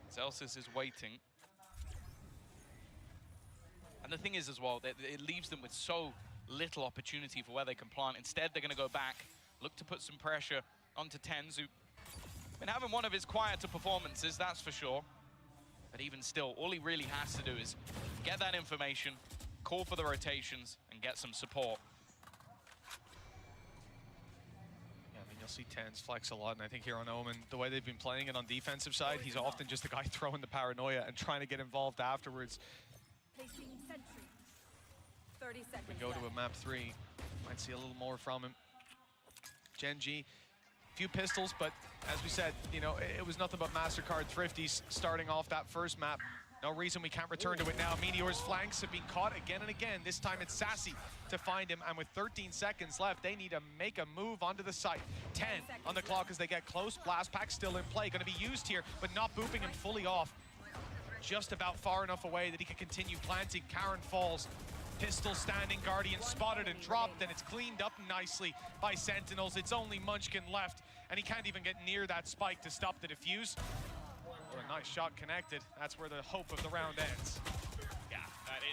Celsius is waiting. And the thing is as well, that it leaves them with so little opportunity for where they can plant. Instead, they're gonna go back, look to put some pressure onto Tens, who's been having one of his quieter performances, that's for sure. But even still, all he really has to do is get that information, call for the rotations, and get some support. Yeah, I mean, you'll see Tens flex a lot, and I think here on Omen, the way they've been playing it on defensive side, he's often just the guy throwing the paranoia and trying to get involved afterwards. Placing sentry. 30 seconds. We go to a map 3, might see a little more from him. GENG, few pistols, but as we said, you know, it was nothing but MasterCard thrifties starting off that first map. No reason we can't return to it now. Meteor's flanks have been caught again and again. This time it's Sassy to find him, and with 13 seconds left, they need to make a move onto the site. 10 on the clock as they get close. Blast pack still in play, gonna be used here, but not booping him fully off. Just about far enough away that he can continue planting. Karen falls. Pistol standing, Guardian spotted and dropped, and it's cleaned up nicely by Sentinels. It's only Munchkin left, and he can't even get near that spike to stop the defuse. What a nice shot connected. That's where the hope of the round ends. Yeah,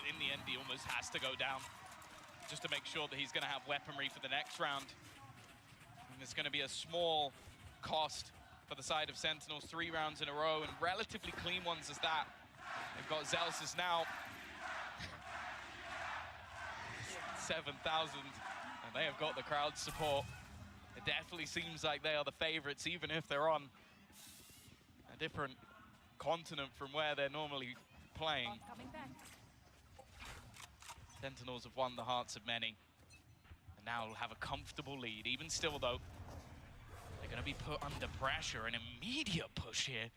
in the end, he almost has to go down just to make sure that he's going to have weaponry for the next round. And it's going to be a small cost for the side of Sentinels, 3 rounds in a row, and relatively clean ones as that. They've got Zelsis now. 7,000, and they have got the crowd support. It definitely seems like they are the favorites, even if they're on a different continent from where they're normally playing. Sentinels have won the hearts of many, and now will have a comfortable lead. Even still, though, they're going to be put under pressure. An immediate push here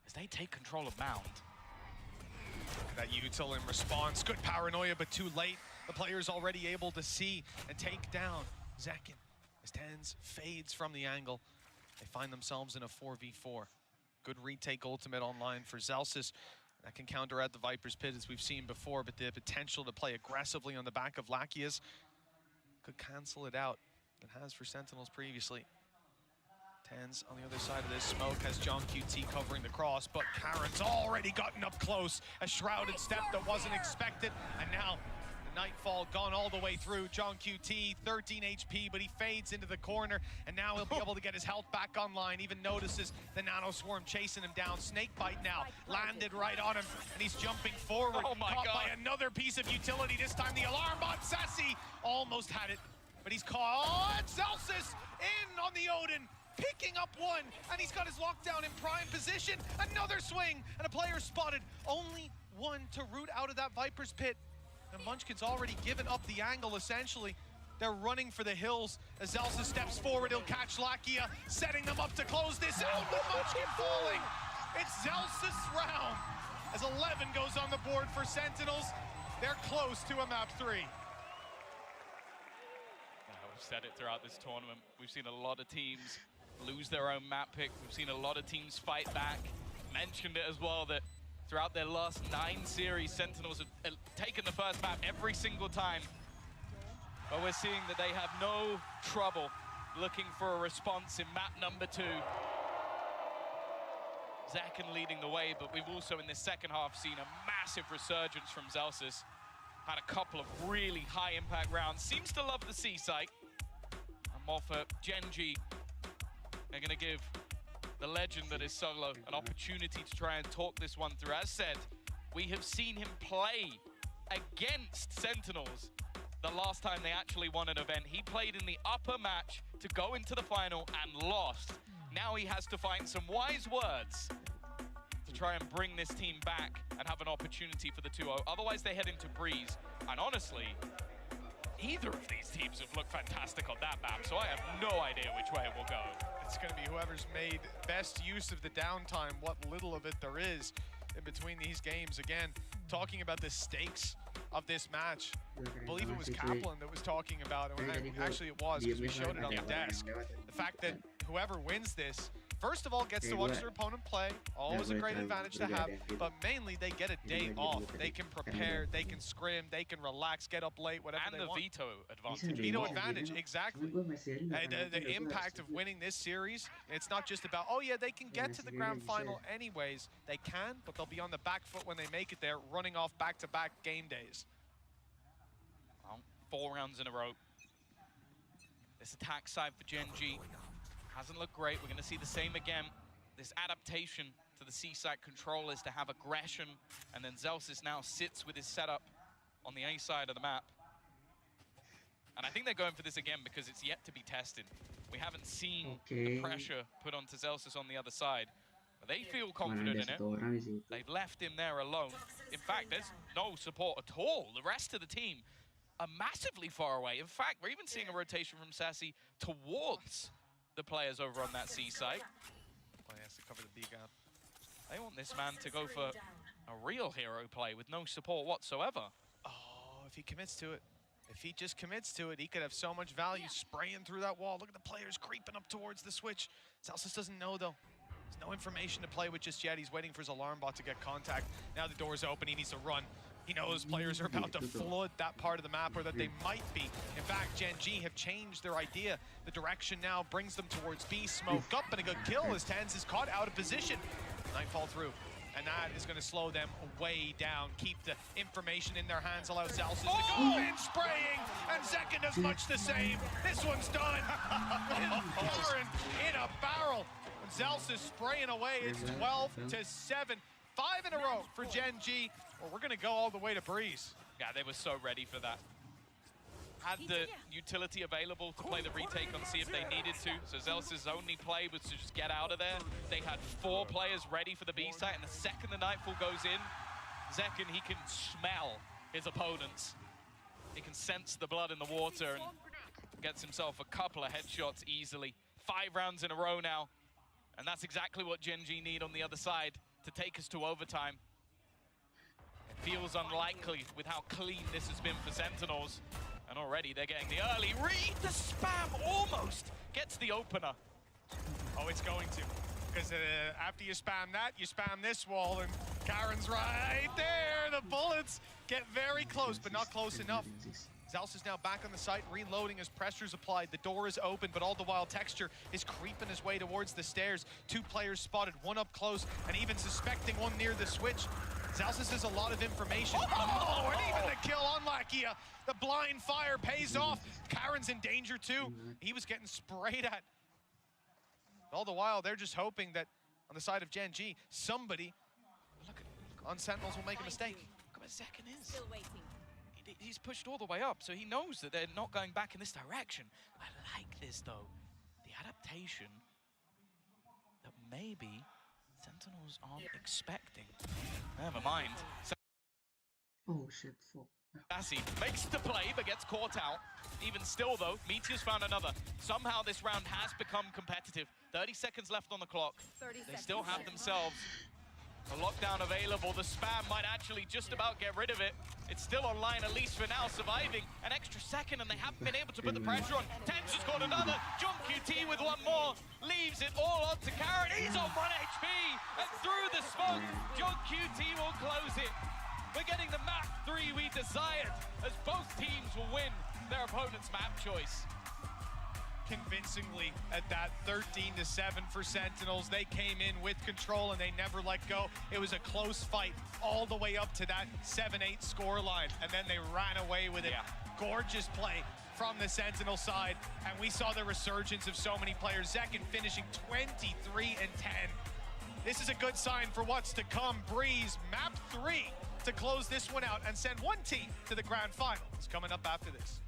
as they take control of Mound. Look at that util in response. Good paranoia, but too late. The player's already able to see and take down Zekin as Tens fades from the angle. They find themselves in a 4v4. Good retake ultimate online for Zelsis. That can counteract the Viper's Pit as we've seen before, but the potential to play aggressively on the back of Lakias could cancel it out. It has for Sentinels previously. Tens on the other side of this smoke has John QT covering the cross, but Karen's already gotten up close. A shrouded step that wasn't expected, and now the Nightfall gone all the way through. John QT, 13 HP, but he fades into the corner, and now he'll be able to get his health back online. Even notices the Nano Swarm chasing him down. Snakebite now landed right on him, and he's jumping forward. Oh my caught God. by another piece of utility. This time the alarm bot, Sassy, almost had it, but he's caught. Celsius in on the Odin, picking up one, and he's got his lockdown in prime position. Another swing, and a player spotted. Only one to root out of that Viper's Pit. And Munchkin's already given up the angle, essentially. They're running for the hills. As Zelsa steps forward, he'll catch Lakia, setting them up to close this out, but Munchkin falling. It's Zelsa's round. As 11 goes on the board for Sentinels, they're close to a map 3. We've said it throughout this tournament. We've seen a lot of teams lose their own map pick. We've seen a lot of teams fight back. Mentioned it as well that throughout their last 9 series, Sentinels have taken the first map every single time. But we're seeing that they have no trouble looking for a response in map number 2. Zakin leading the way, but we've also in this second half seen a massive resurgence from Zelsis. Had a couple of really high impact rounds. Seems to love the C site. And Moffat, GENG are gonna give the legend that is Solo an opportunity to try and talk this one through. As said, we have seen him play against Sentinels the last time they actually won an event. He played in the upper match to go into the final and lost. Now he has to find some wise words to try and bring this team back and have an opportunity for the 2-0. Otherwise, they head into Breeze. And honestly, either of these teams have looked fantastic on that map, so I have no idea which way it will go. It's going to be whoever's made best use of the downtime, what little of it there is in between these games. Again, talking about the stakes of this match. I believe it was Kaplan that was talking about it. Actually, it was, because we showed it on the desk. The fact that whoever wins this, first of all, gets to watch their opponent play. Always a great advantage to have. But mainly, they get a day off. They can prepare, they can scrim, they can relax, get up late, whatever they want. And the veto advantage. Veto advantage, exactly. And the impact of winning this series, it's not just about, oh yeah, they can get to the grand final anyways. They can, but they'll be on the back foot when they make it there, running off back-to-back game days. Well, 4 rounds in a row. This attack side for GENG hasn't looked great. We're going to see the same again. This adaptation to the C-side control is to have aggression, and then Zelsis now sits with his setup on the A side of the map. And I think they're going for this again because it's yet to be tested. We haven't seen the pressure put onto Zelsis on the other side. But they feel confident in it. They've left him there alone. In fact, there's no support at all. The rest of the team are massively far away. In fact, we're even seeing a rotation from Sassy towards the players over on that C side. Oh, he has to cover the B gap. They want this man to go for a real hero play with no support whatsoever. Oh, if he commits to it. If he just commits to it, he could have so much value spraying through that wall. Look at the players creeping up towards the switch. Zelsis doesn't know, though. There's no information to play with just yet. He's waiting for his alarm bot to get contact. Now the door's open. He needs to run. He knows players are about to flood that part of the map, or that they might be. In fact, GENG have changed their idea. The direction now brings them towards B. Smoke up, and a good kill as Tens is caught out of position. Nightfall through. And that is going to slow them way down. Keep the information in their hands, allow Zelsis to go in spraying, and Zekin does much the same. This one's done. Karen in a barrel. When Zelsis spraying away, it's 12-7. 5 in a row for GENG. Well, we're going to go all the way to Breeze. Yeah, they were so ready for that. Had the utility available to play the retake on C if they needed to. So Zelsis' only play was to just get out of there. They had 4 players ready for the B site, and the second the Nightfall goes in, Zekin, he can smell his opponents. He can sense the blood in the water and gets himself a couple of headshots easily. 5 rounds in a row now, and that's exactly what GENG need on the other side to take us to overtime. It feels unlikely with how clean this has been for Sentinels. And already they're getting the early read. The spam almost gets the opener. Oh, it's going to. Because after you spam that, you spam this wall, and Karen's right there. The bullets get very close, but not close enough. Zelsis is now back on the site, reloading as pressure's applied. The door is open, but all the while Texture is creeping his way towards the stairs. 2 players spotted, 1 up close, and even suspecting 1 near the switch. Zelsis has a lot of information. Oh, and even the kill on Lakia. The blind fire pays off. Karen's in danger too. He was getting sprayed at. All the while, they're just hoping that on the side of GENG, somebody, look on Sentinels, will make a mistake. Look where Zekin is. Still waiting. He's pushed all the way up, so he knows that they're not going back in this direction. I like this, though. The adaptation that maybe Sentinels aren't expecting. Never mind. Oh shit, fuck. Sassy makes the play, but gets caught out. Even still, though, Meteor's found another. Somehow this round has become competitive. 30 seconds left on the clock. They still have themselves a lockdown available. The spam might actually just about get rid of it. It's still online, at least for now, surviving an extra second, and they haven't been able to put the pressure on. Tens has got another. John QT with 1 more. Leaves it all on to Karen. He's on 1 HP. And through the smoke, John QT will close it. We're getting the map 3 we desired, as both teams will win their opponent's map choice. Convincingly at that 13-7 for Sentinels. They came in with control and they never let go. It was a close fight all the way up to that 7-8 score line, and then they ran away with it. Gorgeous play from the Sentinel side, and we saw the resurgence of so many players. Zekin finishing 23-10. This is a good sign for what's to come. Breeze, map 3 to close this one out and send 1 team to the grand final. It's coming up after this.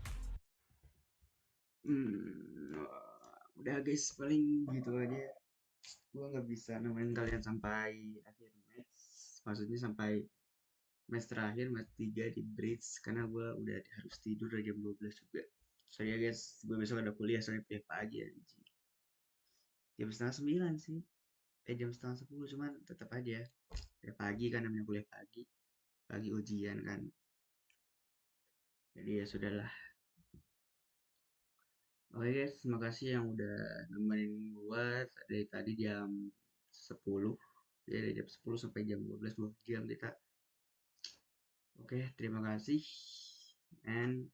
Udah guys, paling gitu aja. Gue nggak bisa nemenin kalian sampai akhir match. Maksudnya sampai match terakhir, match 3 di Bridge, karena gue udah harus tidur dari jam 12 juga. Sorry ya guys, gue besok ada kuliah soalnya kuliah pagi anjir. Jam setengah 9 sih. Jam setengah 10, cuman tetap aja. Kuliah pagi kan, namanya kuliah pagi. lagi ujian kan. Jadi ya sudahlah. Oke guys, terima kasih yang udah nemenin gua dari tadi jam 10. Ya dari jam 10 sampai jam 12, 2 jam kita. Oke, terima kasih and